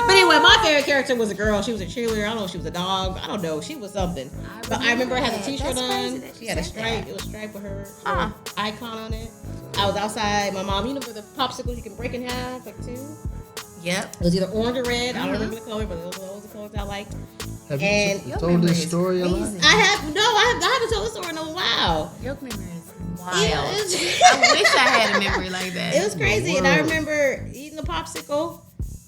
But anyway, my favorite character was a girl. She was a cheerleader. I don't know if she was a dog. I don't know. She was something. But I remember I had a t-shirt That's crazy on. that She had a said stripe. that. It was striped with her icon on it. I was outside. My mom, you know, with the popsicle you can break in half, like 2. Yep. It was either orange or red. I don't remember the color, but those were the colors I liked. Have And you your told memory this is story a lot? crazy. I haven't told this story in a while. Your memory is wild. Yeah, I wish I had a memory like that. It was crazy, and I Whoa. remember eating a popsicle,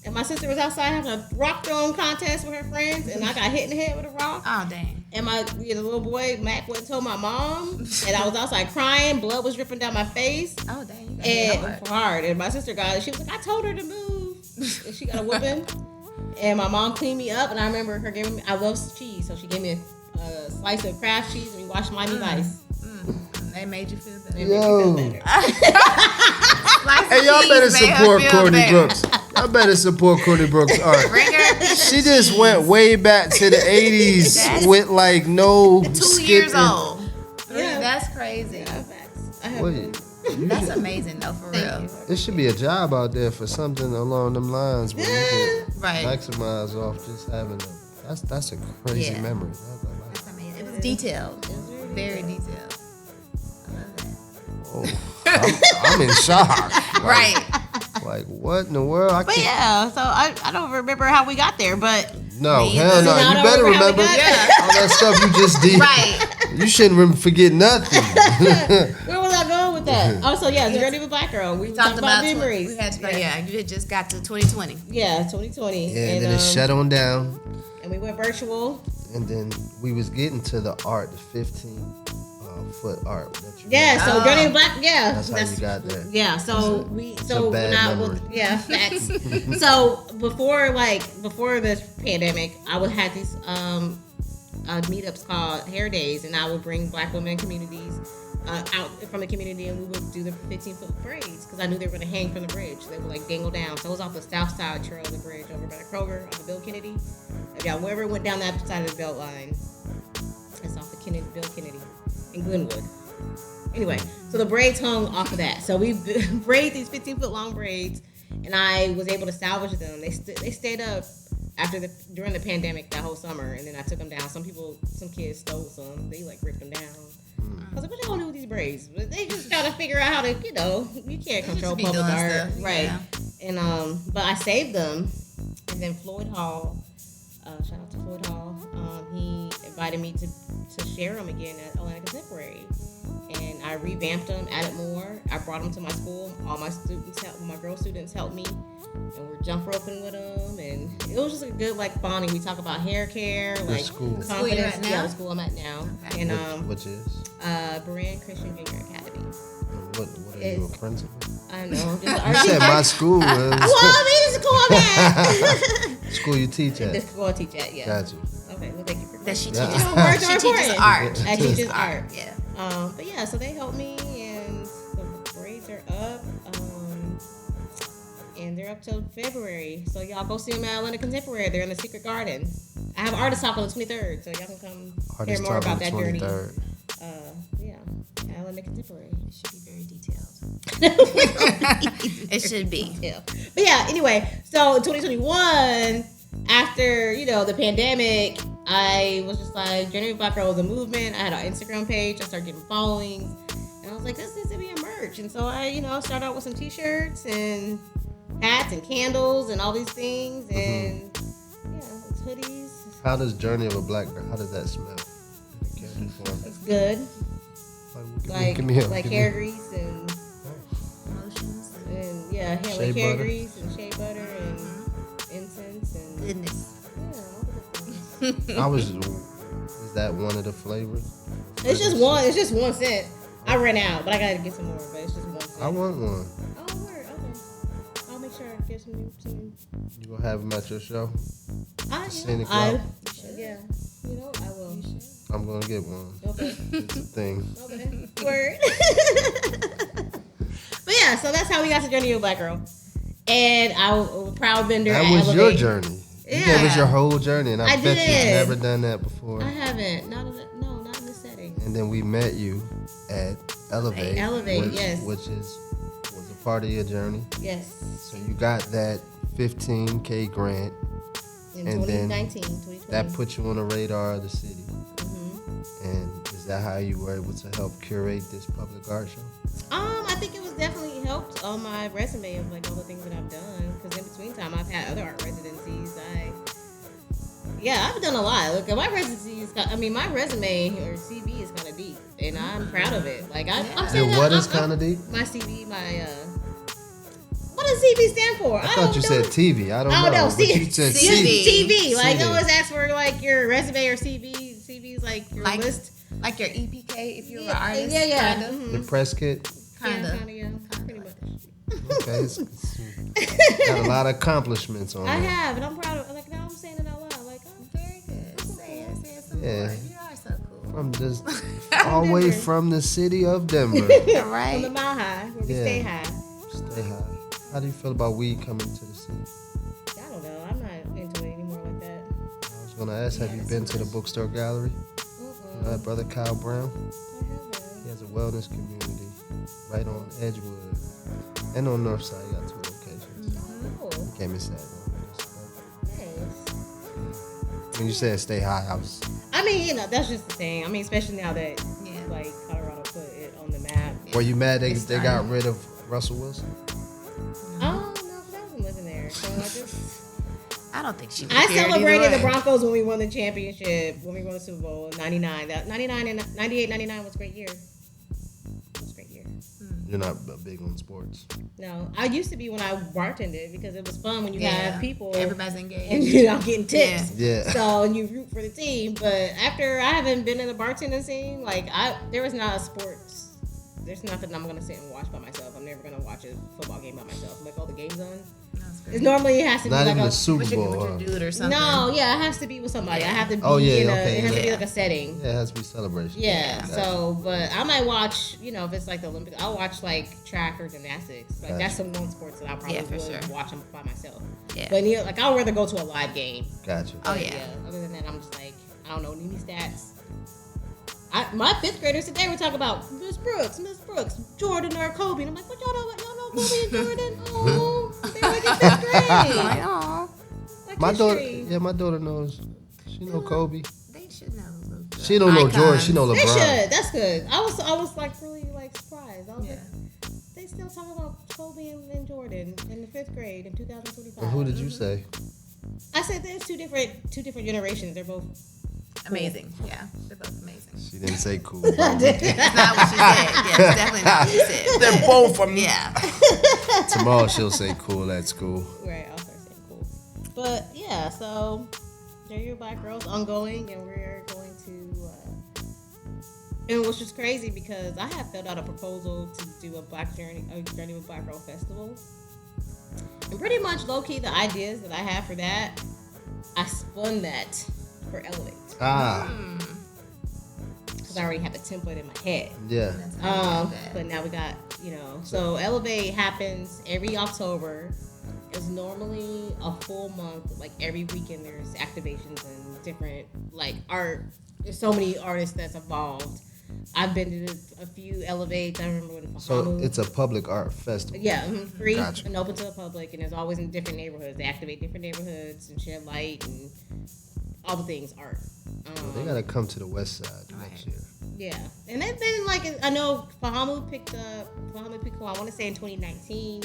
and my sister was outside having a rock throwing contest with her friends, and I got hit in the head with a rock. Oh dang. And the little boy Mac went and told my mom, and I was outside crying. Blood was dripping down my face, Oh dang. and hard. And my sister got it. She was like, "I told her to move," and she got a whooping. And my mom cleaned me up, and I remember her giving me. I love cheese, so she gave me a slice of Kraft cheese, and we watched Miami Vice. They made you feel better. It made me feel Yo. better. Hey, y'all better support Courtney Brooks. Y'all better support Courtney Brooks' art. Bring her. She just went way back to the 80s That's- with like no 2 skipping. years old. Yeah. That's crazy. Yeah, facts. I have Wait, That's amazing though, for real. there should be a job out there for something along them lines where you can Right. maximize off just having them. That's a crazy Yeah. memory. That's amazing. It was detailed. Very detailed. Oh, I'm in shock. Like, Right. Like what in the world? I But can't. yeah, so I don't remember how we got there, but No, Me hell either. no. I You don't better remember how we remember got there. all that stuff you just did. Right. You shouldn't forget nothing. where was I going with that? Oh, so yeah, the journey of a black girl. We Talked about memories. We had to, yeah, you had just got to 2020. Yeah, 2020. Yeah, and then it shut on down. And we went virtual. And then we was getting to the art, the 15-foot art. That you Yeah, made. so journey of black. Yeah, That's how you got there. Yeah, so a bad memory. yeah, facts. So before this pandemic, I would have these meetups called Hair Days, and I would bring Black women communities out from the community, and we would do the 15-foot braids because I knew they were going to hang from the bridge. They would like dangle down. So it was off the south side trail of the bridge over by the Kroger on the Bill Kennedy. If y'all ever went down that side of the belt line, it's off the Bill Kennedy in Glenwood. Anyway, so the braids hung off of that. So we braided these 15-foot long braids, and I was able to salvage them. They stayed up during the pandemic that whole summer, and then I took them down. Some kids stole some. They like ripped them down. I was like, what y'all gonna do with these braids? But they just gotta figure out how to, you can't control be public doing art, stuff, right? yeah. And but I saved them, and then Floyd Hall. Shout out to Floyd Hall. He invited me to share them again at Atlanta Contemporary, and I revamped them, added more. I brought them to my school. All my girl students helped me, and we're jump roping with them, and it was just a good bonding. We talk about hair care, like school? The school you're confidence. at now? Yeah, the school I'm at now, Okay. and Which is? Berean Christian Junior Academy. What are you, a principal? I know. Just You said my school was. Well, I mean, it's a school I'm at. School you teach The at. school I teach at, yeah. Got you. Okay, well, thank you for That she Yeah. teaches. You know, words She are teaches important. art. I teaches art. Yeah. But yeah, so they helped me, and the grades are up. And they're up till February. So y'all go see them at Atlanta Contemporary. They're in the Secret Garden. I have Artist Talk on the 23rd, so y'all can come Artist hear more Talk about on the that journey. 23rd. Yeah, Atlanta Contemporary. It should be very detailed. It should be. Yeah. But yeah, anyway, so in 2021, after, the pandemic, I was just like, Journey of Black Girl was a movement. I had an Instagram page. I started getting followings. And I was like, this needs to be a merch. And so I, started out with some t-shirts and hats and candles and all these things. And, it's hoodies. How does Journey of a Black Girl, how does that smell? In a candy form? It's good. Like hair grease and Emotions. and Shea hair butter. grease and shea butter and incense and Goodness. all the things. Is that one of the flavors? It's just one. It's just 1 cent. I ran out, but I gotta get some more. But it's just 1 cent. I want one. Oh, word. Okay. I'll make sure I get some. You gonna have them at your show? Scenic I Route? yeah. I will. I'm gonna get one. Okay. It's a thing. Okay. Word. But yeah, so that's how we got to Journey of Black Girl, and I was a proud vendor. That at was your Elevate. journey. Yeah. That was your whole journey, and I I bet did. you've never done that before. I haven't. Not in this setting. And then we met you at Elevate. Elevate, yes. Which was a part of your journey. Yes. So you got that 15K grant, In And then 2020. that put you on the radar of the city. Mm-hmm. And is that how you were able to help curate this public art show? I think it was definitely helped on my resume of like all the things that I've done. Because in between time, I've had other art residencies. I've done a lot. Look, my residencies. My resume or CV is kind of deep, and I'm proud of it. Like I'm saying And that what is I'm- kind of deep? My CV, what does CV stand for? I thought you said TV. I don't know. no, But you said CV. TV. Like CV. they always ask for like your resume or CV. CV's like your list. Like your EPK if you're Yeah, an artist. yeah. Kind of. Mhm. The press kit. Kinda. Yeah, pretty much. Okay, it's got a lot of accomplishments on I it. have, and I'm proud of. Like now, I'm saying it out loud. Like, Very good. Say it some Yeah. more. You are so cool. From just all the way Denver. from the city of Denver. from the Right. mile high, where we Yeah. stay high. Stay high. How do you feel about weed coming to the city? I don't know. I'm not into it anymore like that. I was gonna ask, have you been to the bookstore gallery? You know that brother Kyle Brown? I haven't. He has a wellness community right on Edgewood and on Northside. He got 2 locations. Oh, Came in Saturday. nice. When you said stay high, I was. That's just the thing. especially now that Yeah. like Colorado put it on the map. Were you mad they It's got time. rid of Russell Wilson? Oh no, 'cause I wasn't living there. So I don't think she would I care either celebrated the way. Broncos when we won the championship, when we won the Super Bowl in 99. That 99 and 98, 99 was a great year. It was a great year. You're not big on sports. No, I used to be when I bartended because it was fun when you Yeah. have people Everybody's and engaged. you're not getting tips. Yeah. So and you root for the team. But after I haven't been in the bartending scene, there was not a sports. There's nothing I'm gonna sit and watch by myself. I'm never gonna watch a football game by myself. Like all the games on. That's great. It's normally it has to Not be even like the Super With your Bowl. dude or something. No, yeah, it has to be with somebody. I have to be Oh, yeah, in okay, it has to be yeah. like a setting. Yeah, it has to be celebration. Yeah, Gotcha. so, but I might watch, if it's like the Olympics, I'll watch like track or gymnastics. Like, that's Gotcha. some one sports that I probably Yeah, for would sure. watch them by myself. Yeah. But, I'd rather go to a live game. Gotcha. Oh, But, yeah. Other than that, I'm just like, I don't know, any stats. My 5th graders today were talking about Miss Brooks, Jordan or Kobe. And I'm like, what y'all know? Y'all know Kobe and Jordan? Oh, they're like in 5th grade. Like, aw, Like My daughter, history. yeah, my daughter knows. She know Kobe. they should know. the She don't know icons. George. She know They LeBron. should. That's good. I was like really like surprised. I was Yeah. like, they still talking about Kobe and Jordan in the 5th grade in 2025. And who did you say? I said there's two different generations. They're both. Amazing. Yeah, they're both amazing. She didn't say cool. That's not what she said. Yeah, it's definitely not what she said. They're both of them. Yeah. Tomorrow she'll say cool at school. Right. I'll start saying cool. But yeah, so Journey of Black Girls ongoing, and we're going to. And which is crazy because I have filled out a proposal to do a Journey with Black Girl festival. And pretty much low key the ideas that I have for that I spun that for Elevate. Because I already have the template in my head. Yeah. But now we got, so Elevate happens every October. It's normally a full month. Like every weekend there's activations and different like art. There's so many artists that's involved. I've been to a few Elevates. I remember when So it's a public art festival. Yeah, free Gotcha. and open to the public, and it's always in different neighborhoods. They activate different neighborhoods and share light and all the things art. They gotta come to the west side next year. Yeah, and then like I know Fahamu picked I want to say in 2019.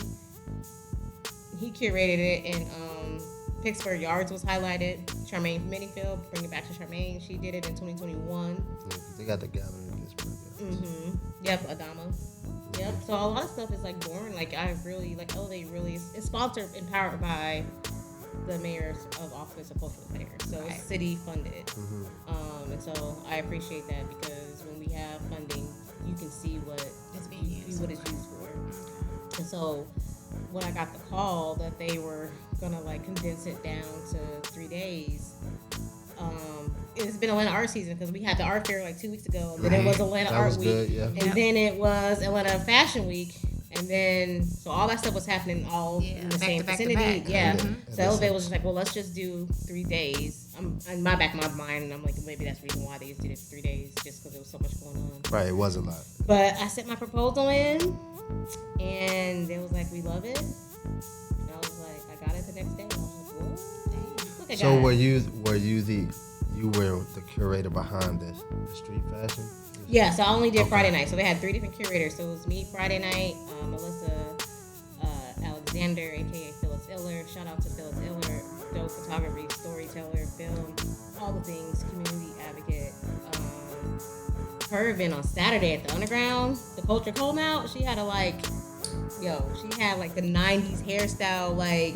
He curated it, and Pittsburgh Yards was highlighted. Charmaine from Minniefield, bring it back to Charmaine. She did it in 2021. Yeah, 'cause they got the gallery in Pittsburgh. Yeah. Yep, Adamo. Yep. So a lot of stuff is like born. Like I really like Elevate really is sponsored, empowered by the mayor's of Office of Cultural Affairs. So it's city funded. And so I appreciate that because when we have funding, you can see what It's being used. what it's used for. And so when I got the call that they were gonna like condense it down to 3 days, it's been Atlanta art season because we had the art fair like 2 weeks ago, and then it was Atlanta That art was week, good, yeah. and then it was Atlanta fashion week, and then so all that stuff was happening all in the back same to back to vicinity. back. Yeah, And so Elevate was just like, well, let's just do 3 days. In my back of my mind, I'm like, maybe that's the reason why they just did it for 3 days, just because there was so much going on. Right, it was a lot. But I sent my proposal in, and they was like, we love it. And I was like, I got it the next day. And I was like, what? Look at So God. were you the curator behind the street fashion? Yeah, so I only did Okay. Friday night. So they had 3 different curators. So it was me Friday night, Melissa Alexander, aka Phyllis Iller. Shout out to Phyllis Iller, dope photography, storyteller, film, all the things, community advocate. Her event on Saturday at the Underground, the Culture Cold Out, she had she had like the 90s hairstyle, like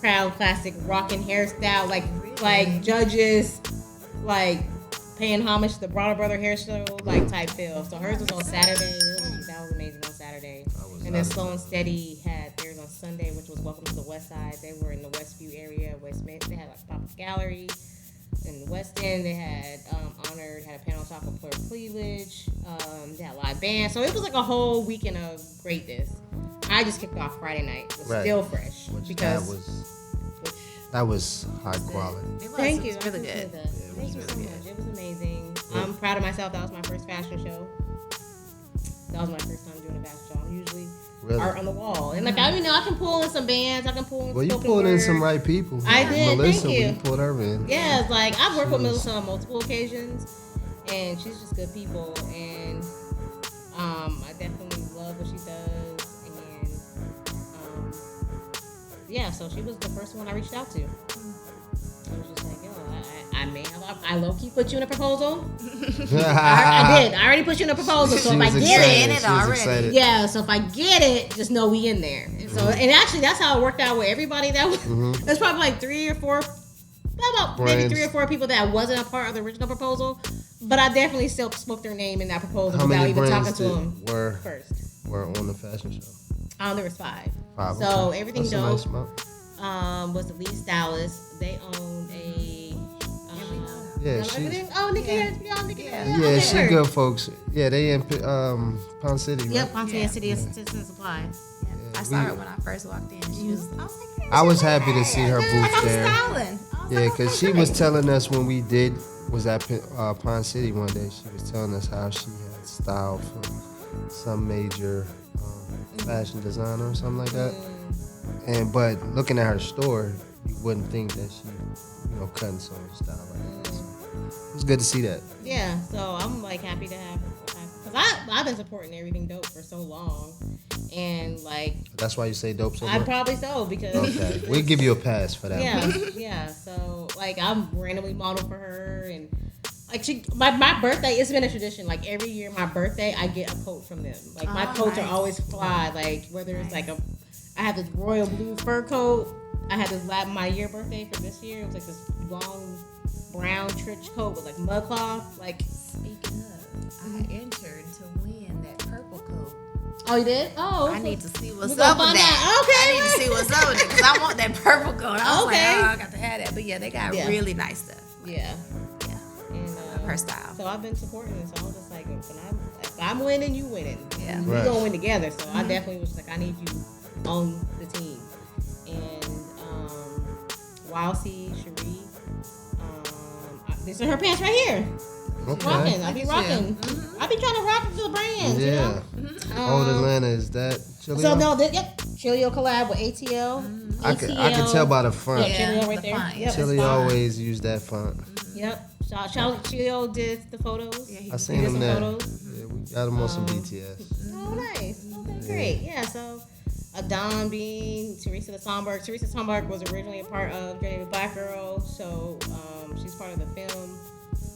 Crown Classic rocking hairstyle, like judges, like paying homage to the Bronner Brother hairstyle, like type feel. So hers was on Saturday. That was amazing on Saturday. And then Slow and Steady had theirs on Sunday, which was Welcome to the West Side. They were in the Westview area, West Mid. They had like Pop-Up Gallery. In the West End, they had Honored, had a panel talk with Claire Cleavage. They had a live band. So it was like a whole weekend of greatness. I just kicked off Friday night. It was still fresh. Which because that was high quality. It was. Thank you. It was really I appreciate good. that. Thank you so much. It was amazing. I'm proud of myself. That was my first fashion show. That was my first time doing a fashion show. I'm usually Really? art on the wall. And like I can pull in some bands. I can pull in Well, you spoken pulled in word. some right people. I did, Melissa, thank you. we pulled her in. Yeah, it's like I've worked with Melissa on multiple occasions, and she's just good people, and I definitely love what she does, and yeah, so she was the first one I reached out to. I was just like, yo, I low key put you in a proposal. I did. I already put you in a proposal, so if I get it, it already. yeah, so if I get it, just know we in there. And so, and actually, that's how it worked out with everybody. That was, there's probably like 3 or 4, about maybe 3 or 4 people that wasn't a part of the original proposal. But I definitely still spoke their name in that proposal How without many even talking brands to them were first. on the fashion show? There was 5. 5. So okay. everything That's a dope. nice amount. Was the lead stylist. They own a. Yeah, Nikki. Nikki. Yeah, Yeah, okay, she her. good folks. Yeah, they in Pound City, right? Yep, Pontiac Yeah. City Assistance and Supply. I saw her when I first walked in. She was. I was like, hey, I was happy to see her like, booth I'm there. styling. Yeah, because she was telling us when we was at Pond City one day, she was telling us how she had style from some major fashion designer or something like that. But looking at her store, you wouldn't think that she, cutting some style like that. So it was good to see that. Yeah, so I'm like happy to have, because I've been supporting everything dope for so long, and like That's why you say dope so I much? probably so because Okay, we'll give you a pass for that one. yeah. So like I'm randomly modeled for her, and like my birthday. It's been a tradition. Like every year, my birthday, I get a coat from them. Like my coats are always fly. Like whether it's like I have this royal blue fur coat. I had this my year birthday for this year. It was like this long brown trench coat with like mud cloth. Like Speaking of, I entered to win that purple coat Oh, you did? Oh, I need to see what's gonna up with find that. out. Okay, I need to see what's up with it because I want that purple gold. I was like, Okay. oh, I got to have that. But yeah, they got really nice stuff. Yeah. Yeah. And Her style. so I've been supporting it. So I was just like, if I'm winning, you winning. Yeah. We're Right. going to win together. So I definitely was like, I need you on the team. And Wildcy, Cherie, these are her pants right here. Okay. Rocking. I be rocking. I be trying to rock to the brands. You Yeah. know? Old Atlanta, is that Chilio? So no, Chilio collab with ATL. I can tell by the font. Yeah, Chilio right the there. font, Yep, Chili it's fine. always use that font. Yep. Chilio did the photos. Yeah, I seen did him some there. photos. Yeah, we got him on some BTS. Oh, nice. Okay, great. Yeah, so Don Bean, Teresa the Sonberg. Teresa Sonberg was originally a part of Journey with Black Girl, so she's part of the film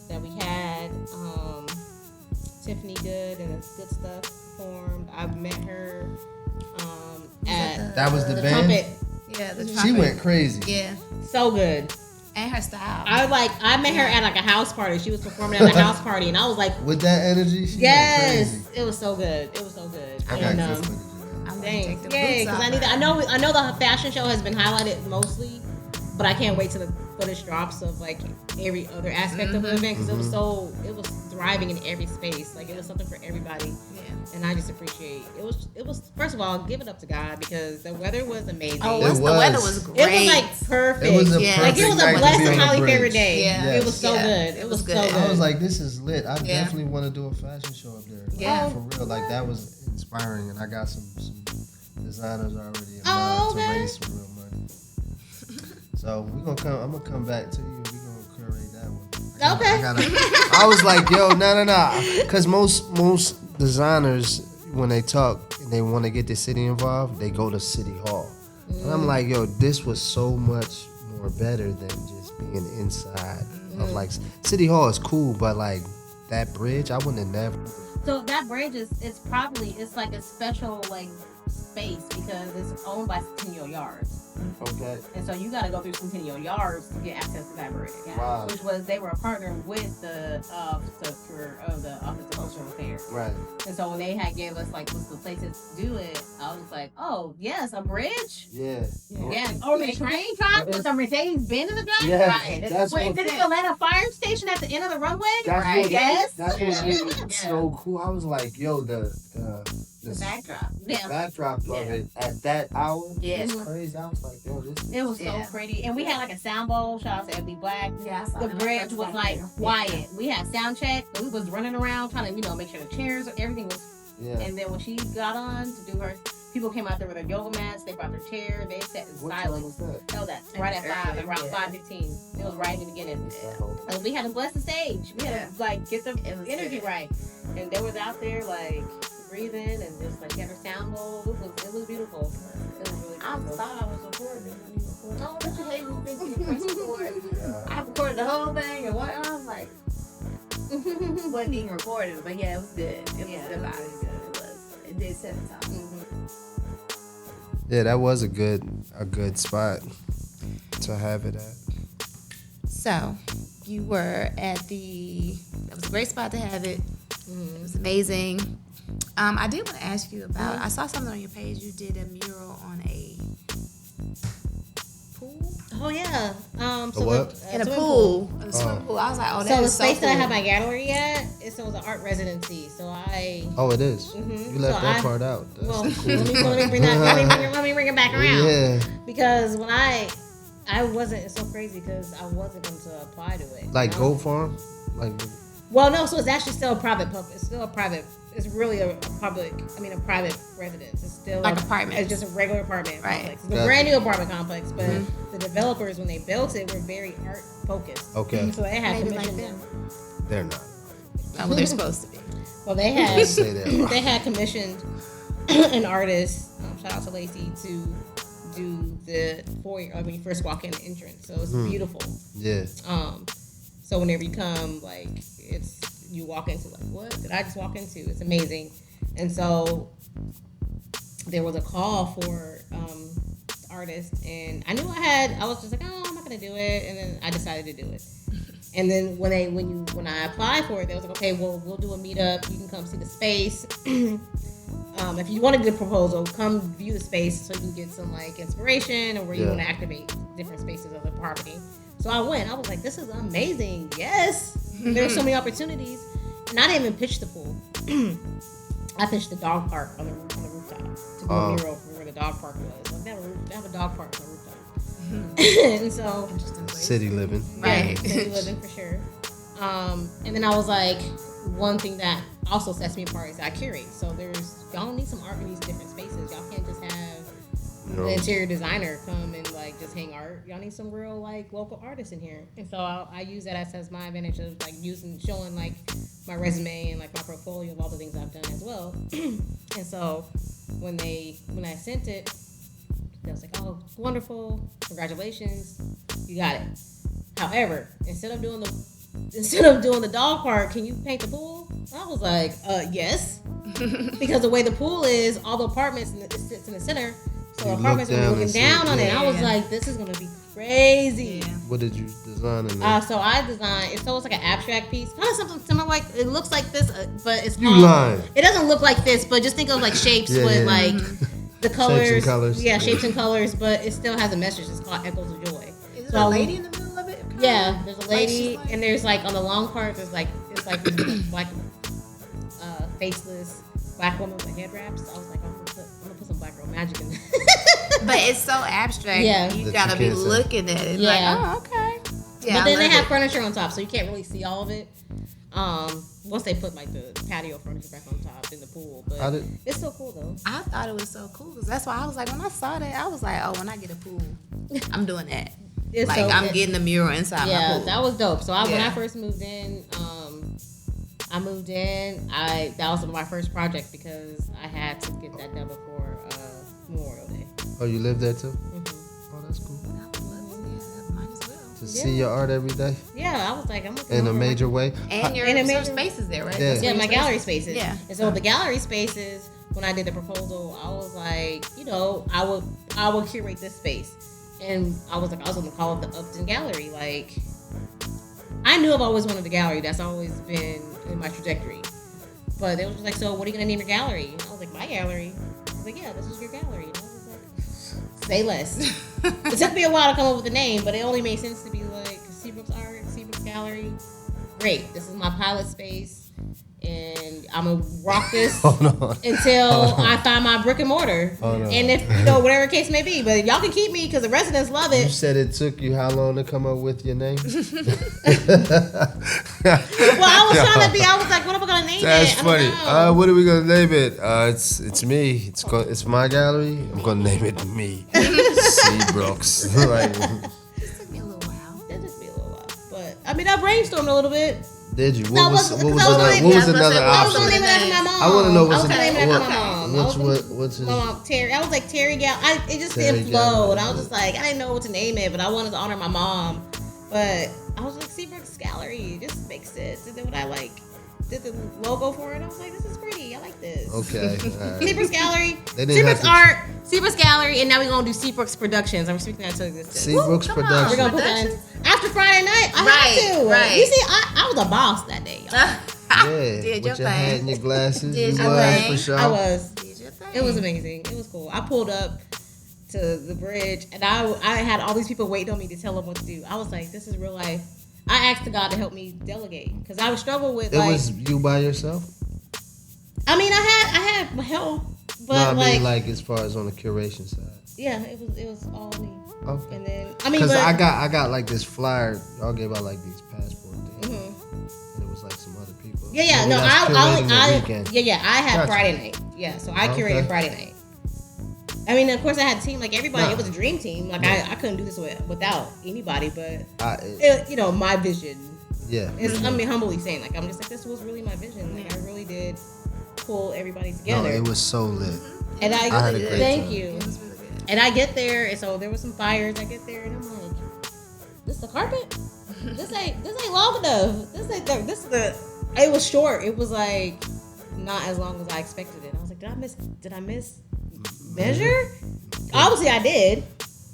that we had. Tiffany Good and It's Good Stuff formed. I've met her at That was the band? Trumpet. Yeah, the She trumpet. went crazy. Yeah. So good. And her style. I met her at like a house party. She was performing at a house party, and I was like, With that energy, she yes, went crazy. it was so good. It was so good. I got And, good footage of that. I'm gonna thanks. take the Yay, boots because off. I know the fashion show has been highlighted mostly, but I can't wait till the footage drops of like every other aspect of the event because it was thriving in every space. Like it was something for everybody. Yeah. And I just appreciate it was first of all, give it up to God because the weather was amazing. Oh, It the weather was. was it great. was like perfect. It was a Yeah. like it was perfect a night blessed to be and on highly the favorite bridge. day. Yeah. It was so Yeah. good. It It was was good. so good. I was like, this is lit. I Yeah. definitely want to do a fashion show up there. Yeah. For real. Like, that was inspiring. And I got some designers already in Oh, mind okay. to raise some real money. So, I'm going to come back to you. We're going to curate that one. Okay. I was like, yo, no. Because most designers, when they talk and they want to get the city involved, they go to City Hall. And I'm like, yo, this was so much more better than just being inside of like City Hall is cool, but like that bridge, I wouldn't have never. So that bridge it's like a special like space because it's owned by Centennial Yards. Okay. And so you got to go through Centennial Yards to get access to that bridge. Wow. Which was, they were a partner with the of the Office of Cultural Affairs. Right. And so when they had gave us like what's the places to do it, I was like, oh yes, a bridge. Yeah. Yeah. Or the train track with the Mercedes Benz in the back. Yeah, Right. that's Wait, what- did it Atlanta Fire Station at the end of the runway? That's Right. what, Yes. That's what made it so cool. I was like, yo, the backdrop. Yeah. backdrop of Yeah. it at that hour Yeah. was crazy. I was like, yo, this is It was so Yeah. pretty. And we had like a sound bowl. Shout out to Ebony Black. Yeah, I saw The them. bridge First was time like there. quiet. We had sound check. We was running around trying to, make sure the chairs, everything was. yeah. And then when she got on to do her, people came out there with their yoga mats. They brought their chair. They sat in What time silence. was that? That was right at 5, around 5:15. It was right in the beginning. And we had to bless the stage. We had to like get the It was energy good. right. And they was out there like breathing and just like had her sound bowl. It was beautiful. It was really I beautiful. thought I was recording. Oh, don't you hate when you think you press record? Yeah. I recorded the whole thing and what I was like, wasn't even recorded, but yeah, it was good. It was good vibes. It was. It did set the tone. Yeah, that was a good spot to have it at. So, you were at that was a great spot to have it. It was amazing. I did want to ask you about, I saw something on your page, you did a mural on a pool? Oh yeah. what? In a swimming pool. In a swimming pool. I was like, oh, that So the is so space that I cool. have my gallery at, it was an art residency. So I Oh, it is. Mhm. You left So that I- part out. That's well, the let coolest me, part. let me bring it back around. Yeah, Because when I wasn't, it's so crazy because I wasn't going to apply to it. like you know? Goat Farm, like Well, no, so it's actually still a private it's still a private, it's really a private residence. It's still Like apartment. It's just a regular apartment Right. complex. It's a Gotcha. brand new apartment complex, but the developers, when they built it, were very art focused. Okay. So they had Maybe like commissioned them. they're not. Oh, well, they're supposed to be. Well, they had Say that. they had commissioned an artist, shout out to Lacey, to do the foyer when you first walk in the entrance. So it's beautiful. Yeah. So whenever you come, like you walk into like, what did I just walk into? It's amazing. And so there was a call for artists, and I knew I was just like, oh, I'm not gonna do it, and then I decided to do it. And then when I applied for it, they was like, okay, well, we'll do a meetup. You can come see the space. if you want a good proposal, come view the space so you can get some like inspiration or where you want to activate different spaces of the property. So I went. I was like, this is amazing. Yes, there were so many opportunities, and I didn't even pitch the pool. I pitched the dog park on the rooftop to do a mural for where the dog park was. Like, they have a dog park on the rooftop, and so City living. right, city living for sure. And then I was like, one thing that also sets me apart is I curate. So y'all need some art in these different spaces. Y'all can't just have the interior designer come and like just hang art. Y'all need some real like local artists in here. And so I use that as my advantage of like showing like my resume and like my portfolio of all the things I've done as well. And so when I sent it, they was like, oh, wonderful, congratulations, you got it. However, instead of doing the dog park, can you paint the pool? I was like, yes. Because the way the pool is, all the apartments, it sits in the center. So the apartments are looking down on it. I was like, this is going to be crazy. Yeah. What did you design in there? So I designed, it's like an abstract piece. Kind of something similar, like, it looks like this, but it's it doesn't look like this, but just think of like shapes with like the colors. Shapes and colors. Yeah, shapes and colors, but it still has a message. It's called Echoes of Joy. Is there a lady in the middle of it? Yeah, there's a lady, and there's like on the long part, it's like this black, faceless black woman with head wraps. I was like, I'm gonna put some black girl magic in there. But it's so abstract. Yeah. You gotta be looking at it. Yeah. Like, oh, okay. Yeah, but then they have furniture on top, so you can't really see all of it. Once they put like the patio furniture back on top in the pool, but it's still cool though. I thought it was so cool because that's why I was like, when I saw that, I was like, oh, when I get a pool, I'm doing that. I'm getting the mural inside my pool. Yeah, that was dope. So when I first moved in, that was my first project because I had to get that done before Memorial Day. Oh, you live there too? Mm-hmm. Oh, that's cool. Might as well. To see your art every day? Yeah, I was like, I'm looking in a major way. And your spaces there, right? Yeah, my gallery spaces. Yeah. And so the gallery spaces, when I did the proposal, I was like, I would curate this space. And I was going to call it the Upton Gallery. Like, I knew I've always wanted a gallery. That's always been in my trajectory. But they was just like, so what are you going to name your gallery? And I was like, my gallery. I was like, yeah, this is your gallery. And I was like, say less. It took me a while to come up with the name, but it only made sense to be like, Seabrook's Art, Seabrook's Gallery. Great. This is my pilot space. And I'm going to rock this until I find my brick and mortar. And if, whatever case may be. But y'all can keep me because the residents love it. You said it took you how long to come up with your name? Well, I was like, what am I going to name it? That's funny. What are we going to name it? It's me. It's my gallery. I'm going to name it me. Seabrooks. It took me a little while. It took me a little while. But, I mean, I brainstormed a little bit. Did you? What was another option? I was gonna name it after my mom. I want to know what's what's his mom? Terry. I was like Terry Gal. It just didn't flow, and I was just like, I didn't know what to name it, but I wanted to honor my mom. But I was like, Seabrook's Gallery. It just makes sense. And then when I did the logo for it, I was like, this is pretty. I like this. Okay. Right. Seabrook's Gallery. Seabrook's Art. Seabrook's Gallery, and now we're gonna do Seabrook's Productions. I'm speaking that to existence. Seabrook's Productions. We're gonna put that in. After Friday night, I had to. Right. You see, I was a boss that day, y'all. Yeah, with your hat and your glasses. Did you your was thing. for sure. I was. Did your thing. It was amazing. It was cool. I pulled up to the bridge, and I had all these people waiting on me to tell them what to do. I was like, this is real life. I asked God to help me delegate because I would struggle with It was you by yourself? I mean, I had help, but no, I mean like as far as on the curation side. Yeah, it was all me. Okay. And then because I got like this flyer. Y'all gave out like these passport things, and it was like some other people. Yeah. No, I had Friday night. Yeah, so I curated Friday night. I mean, of course, I had a team like everybody. It was a dream team. Like I couldn't do this without anybody, but my vision. Yeah. I mean, humbly saying, like, I'm just like, this was really my vision. Like, I really did pull everybody together. No, it was so lit. And I had a great thank time. you. It was really good. And I get there, and so there was some fires. I get there, and I'm like, this the carpet? This ain't long enough. It was short. It was like not as long as I expected it. I was like, did I miss measure? Obviously I did.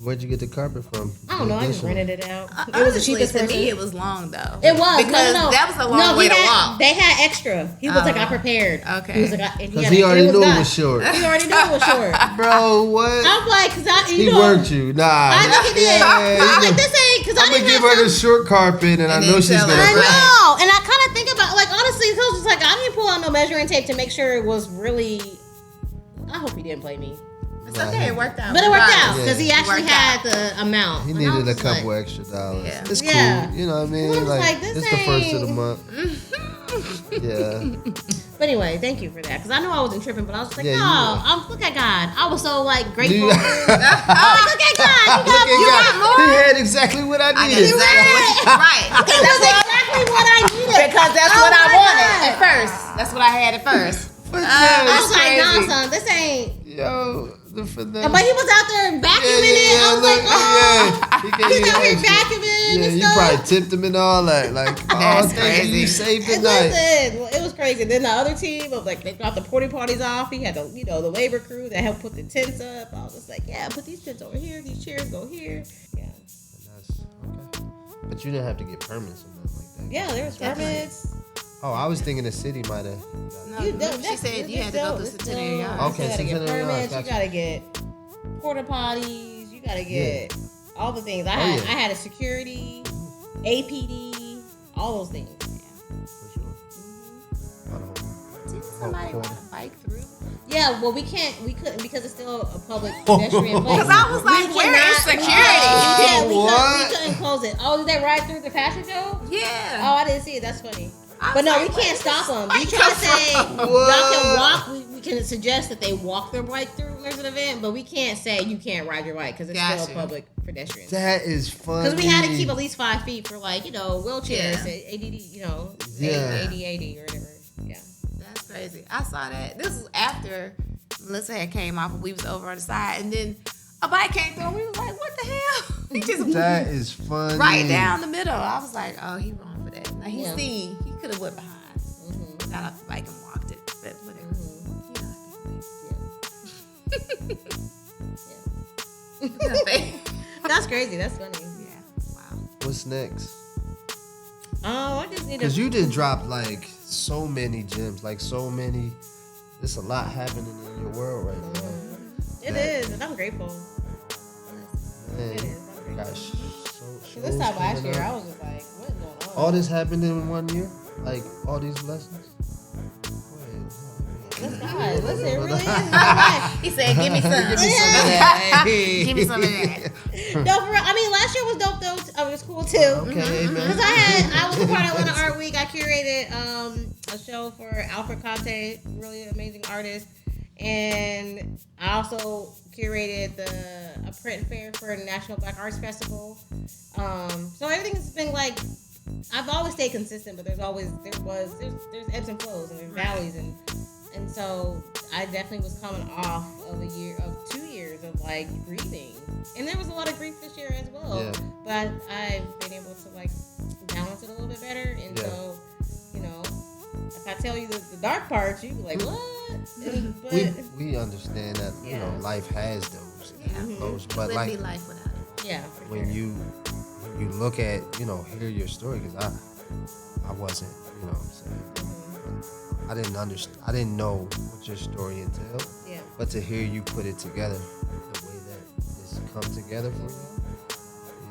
Where'd you get the carpet from? I don't know. I just rented it out. It was the Honestly, cheapest to person. me, it was long though. It was because no. that was a long way to walk. They had extra. He was like, I prepared. Okay. He was like, Because he already knew it was short. He already knew it was short. Bro, what? I'm like, He worked you. Nah. I think he did. I'm like, this ain't because I'm going to give her the short carpet and I know she's going to. I know. And I kind of think about, like, honestly, so I was just like, I didn't pull out no measuring tape to make sure it was really. I hope he didn't play me. It's okay, it worked out. But it worked out Yeah. because he actually had the amount. He And I needed was a just couple like, extra dollars. Yeah. It's Yeah. cool. You know what I mean? I was like, this it's the first of the ain't- month. Yeah. But anyway, thank you for that because I know I wasn't tripping, but I was just like, Yeah, no, look at God. I was so like grateful. You- I was like, look at God. Look at God. He had exactly what I needed. Right. That's exactly what I needed. Because that's Oh what I my wanted God. at first. That's what I had at first. I was like, crazy. nah, son, this ain't. Yo, the finesse. But he was out there vacuuming it. I was like, oh, He gave he's you out here extra. vacuuming Yeah, and you stuff. probably tipped him and all that. Like, oh, That's thank you, crazy. you saved the And night. listen, well, it was crazy. Then the other team of like they dropped the porta potties off. He had the the labor crew that helped put the tents up. I was just like, yeah, put these tents over here. These chairs go here. Yeah, That's okay. But you didn't have to get permits or nothing like that. yeah. There was permits. Oh, I was thinking the city might have. No, she said you had to go to Centenary Yard. Okay, you gotta get Centenary Yard, permits. gotcha. You gotta get porta potties. You gotta get all the things. I Oh, had yeah. I had a security, APD, all those things. For sure. I don't- Didn't somebody ride a bike through? Yeah, well, we couldn't because it's still a public pedestrian place. Because I was like, where is security? We couldn't close it. Oh, did they ride through the fashion show? Yeah. Oh, I didn't see it. That's funny. I But was no, like, we where can't did stop this them. We bike try to come say from? y'all can walk. We can suggest that they walk their bike through when there's an event, but we can't say you can't ride your bike because it's still Gotcha. a public pedestrian. That is funny. Because we had to keep at least 5 feet for wheelchairs, Yeah. ADD, Yeah. AD or whatever. Yeah. That's crazy. I saw that. This was after Melissa had came off and we was over on the side, and then a bike came through and we was like, what the hell? He just That is funny. right down the middle. I was like, oh, he wrong for that. Now he Yeah. he could have went behind, got off the bike and walked it, but whatever. That's crazy. That's funny. Yeah. Wow. What's next? Oh, I just need to. Because you did drop like so many gems, like so many. There's a lot happening in your world right now. It is, and I'm grateful. Man, It is. I'm grateful. gosh. So, This time last year, I was just like, what's going on? all this happened in 1 year? Like all these blessings? That's God. Listen, it really is. It's God. He said, give me some. Give me some of that. Give me some of that. No, for real. I mean, last year was dope though. It was cool too. Okay, man. Because I was a part of Atlanta Art Week. I curated a show for Alfred Conte, really amazing artist, and I also curated a print fair for the National Black Arts Festival. So everything's been like, I've always stayed consistent, but there's ebbs and flows and there's valleys and so I definitely was coming off of 2 years of like grieving, and there was a lot of grief this year as well. Yeah. But I've been able to like balance it a little bit better, and Yeah. so if I tell you the dark parts, you be like, what? But We understand that Yeah. life has those lows, but Wouldn't like be life without it. yeah, for when sure. you look at hear your story, because I wasn't, what I'm saying, I didn't understand, I didn't know what your story entailed, Yeah. but to hear you put it together the way that it's come together for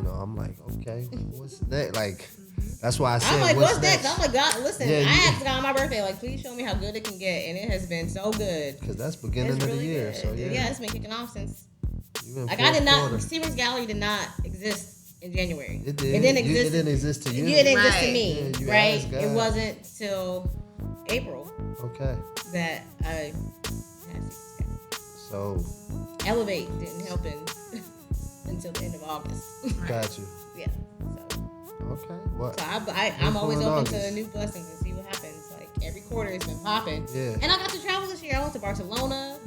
you, I'm like, okay, what's next? Like, that's why I said, I'm like, what's what's next? I'm like, God, listen, Yeah, I asked God on my birthday, like, please show me how good it can get, and it has been so good. Because that's beginning It's of the really year, good. so yeah. It's been kicking off since. You in Like I did fourth not. quarter. Stevens Gallery did not exist in January. It did. It didn't It exist. didn't exist to you. It didn't exist to Right. me, Yeah, you right? asked God. It wasn't till April Okay. that I had Stevens Gallery. So, Elevate didn't happen until the end of August. got you. Yeah. So Okay. What? I'm always April and open to August. new blessings and see what happens. Like every quarter, it's been popping. Yeah. And I got to travel this year. I went to Barcelona.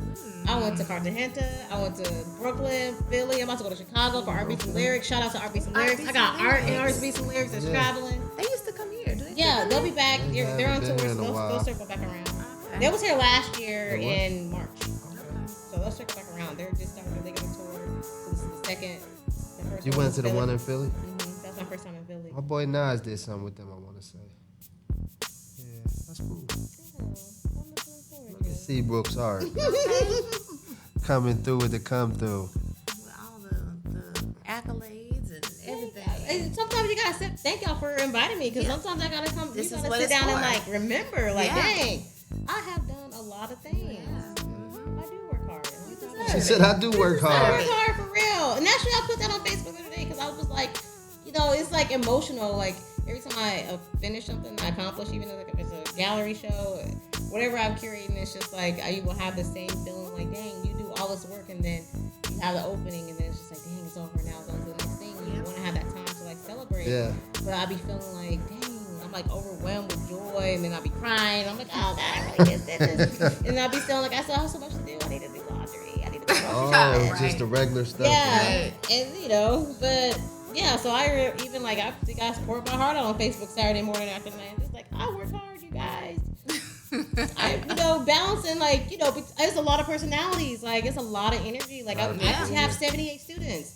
I went to Cartagena. I went to Brooklyn, Philly. I'm about to go to Chicago for Art Beats and Lyrics. Shout out to Art Beats and Lyrics. I got art and Art Beats and Lyrics that's Yeah. traveling. They used to come here. Do they Yeah, they'll be back. They They're on haven't tour, been so here in a while. they'll circle back around. Okay. They was here last year They what? in March. So they'll circle back around. They're just starting their regular tour. So this is the second. The first You one went was to the Philly. one in Philly? Mhm, that was my first time in Philly. My boy Nas did something with them, I want to say. Yeah, that's cool. Yeah, I'm looking forward Look to at it. Seabrook's art. Coming through with the come through. With all the accolades and everything. And sometimes you gotta sit. Thank y'all for inviting me, because Yeah. sometimes I gotta come. This you is gotta what sit it's down and for. like remember, like, Yeah. dang, I have done a lot of things. I do work hard. You I'm deserve She it. said, I do work I hard. work hard for real. And actually, I put that on Facebook the other day because I was like, it's like emotional. Like every time I finish something, I accomplish, even though it's a gallery show, whatever I'm curating, it's just like I will have the same feeling. Like, dang, you do all this work, and then you have the opening, and then it's just like, dang, it's over now. It's on to the next thing. You want to have that time to like celebrate. Yeah. But I be feeling like, dang, I'm like overwhelmed with joy, and then I be crying. I'm like, oh God, I really just did this. And I be feeling like I still have so much to do. I need to do laundry. I need to do Oh, Right. just the regular stuff. yeah, and but yeah. So even like I think I poured my heart out on Facebook Saturday morning after night. It's like I work hard, you guys. Balancing like it's a lot of personalities. Like it's a lot of energy. Like I Lot of have people. 78 students,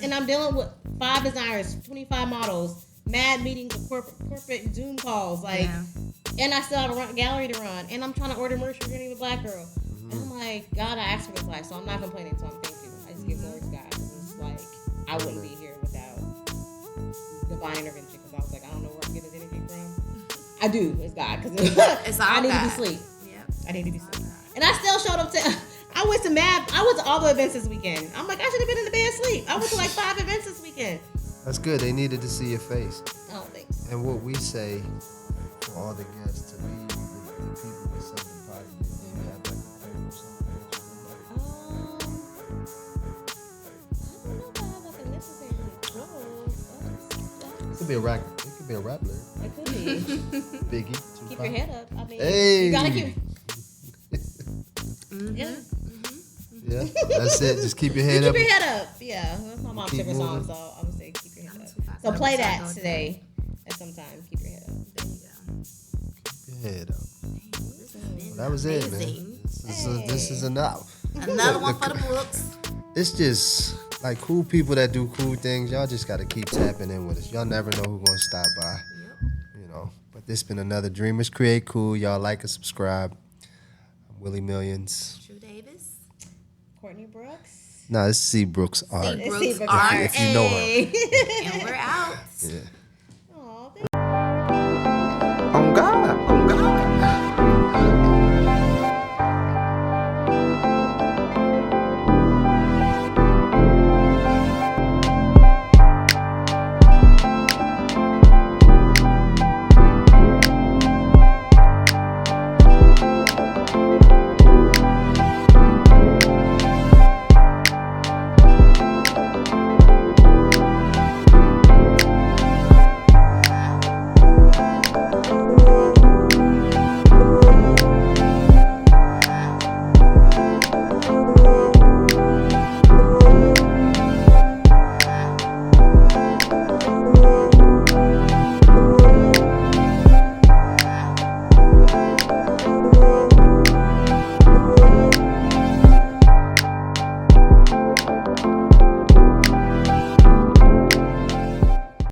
and I'm dealing with 5 designers, 25 models, mad meetings, of corporate Zoom calls. Like, and I still have a gallery to run, and I'm trying to order merch for Getting the Black Girl. And I'm like, God, I asked for this life, so I'm not complaining. So I'm thank you. I just give glory to God. It's like I wouldn't be here without divine intervention, because I was like, I don't know where I'm getting this energy from. I do. It's God, because It's all I need to God. be asleep. Yep. I need to be asleep. And I still showed up to. I went to all the events this weekend. I'm like, I should have been in the bed asleep. I went to like 5 events this weekend. That's good. They needed to see your face. I don't think. And what we say for all the guests to leave the people with something positive. Do you have like a quote or something that I don't know if I have like a necessary quote. it could be a rap. It could be a rap lyric. It could be. Biggie. Keep Tupac. your head up. I mean, Hey. you gotta keep. Mm-hmm. Yeah. Yeah, that's it. Just keep your head Keep up. your head up. Yeah, that's my mom's Keep favorite song, moving. so I would say keep your head up. Tupac. So play I'm that sorry, today at some time. Keep your head up. There you go. Keep your head up. This has been Well, that was it, man. amazing. This is enough. Another one for the books. It's just like cool people that do cool things. Y'all just gotta keep tapping in with us. Y'all never know who's gonna stop by. But this been another Dreamers Create Cool. Y'all like and subscribe. I'm Willie Millions. True Davis. Courtney Brooks. No, this is Seabrook's art. Brooks Brooks Art. If you know her. Hey. And we're out. Yeah.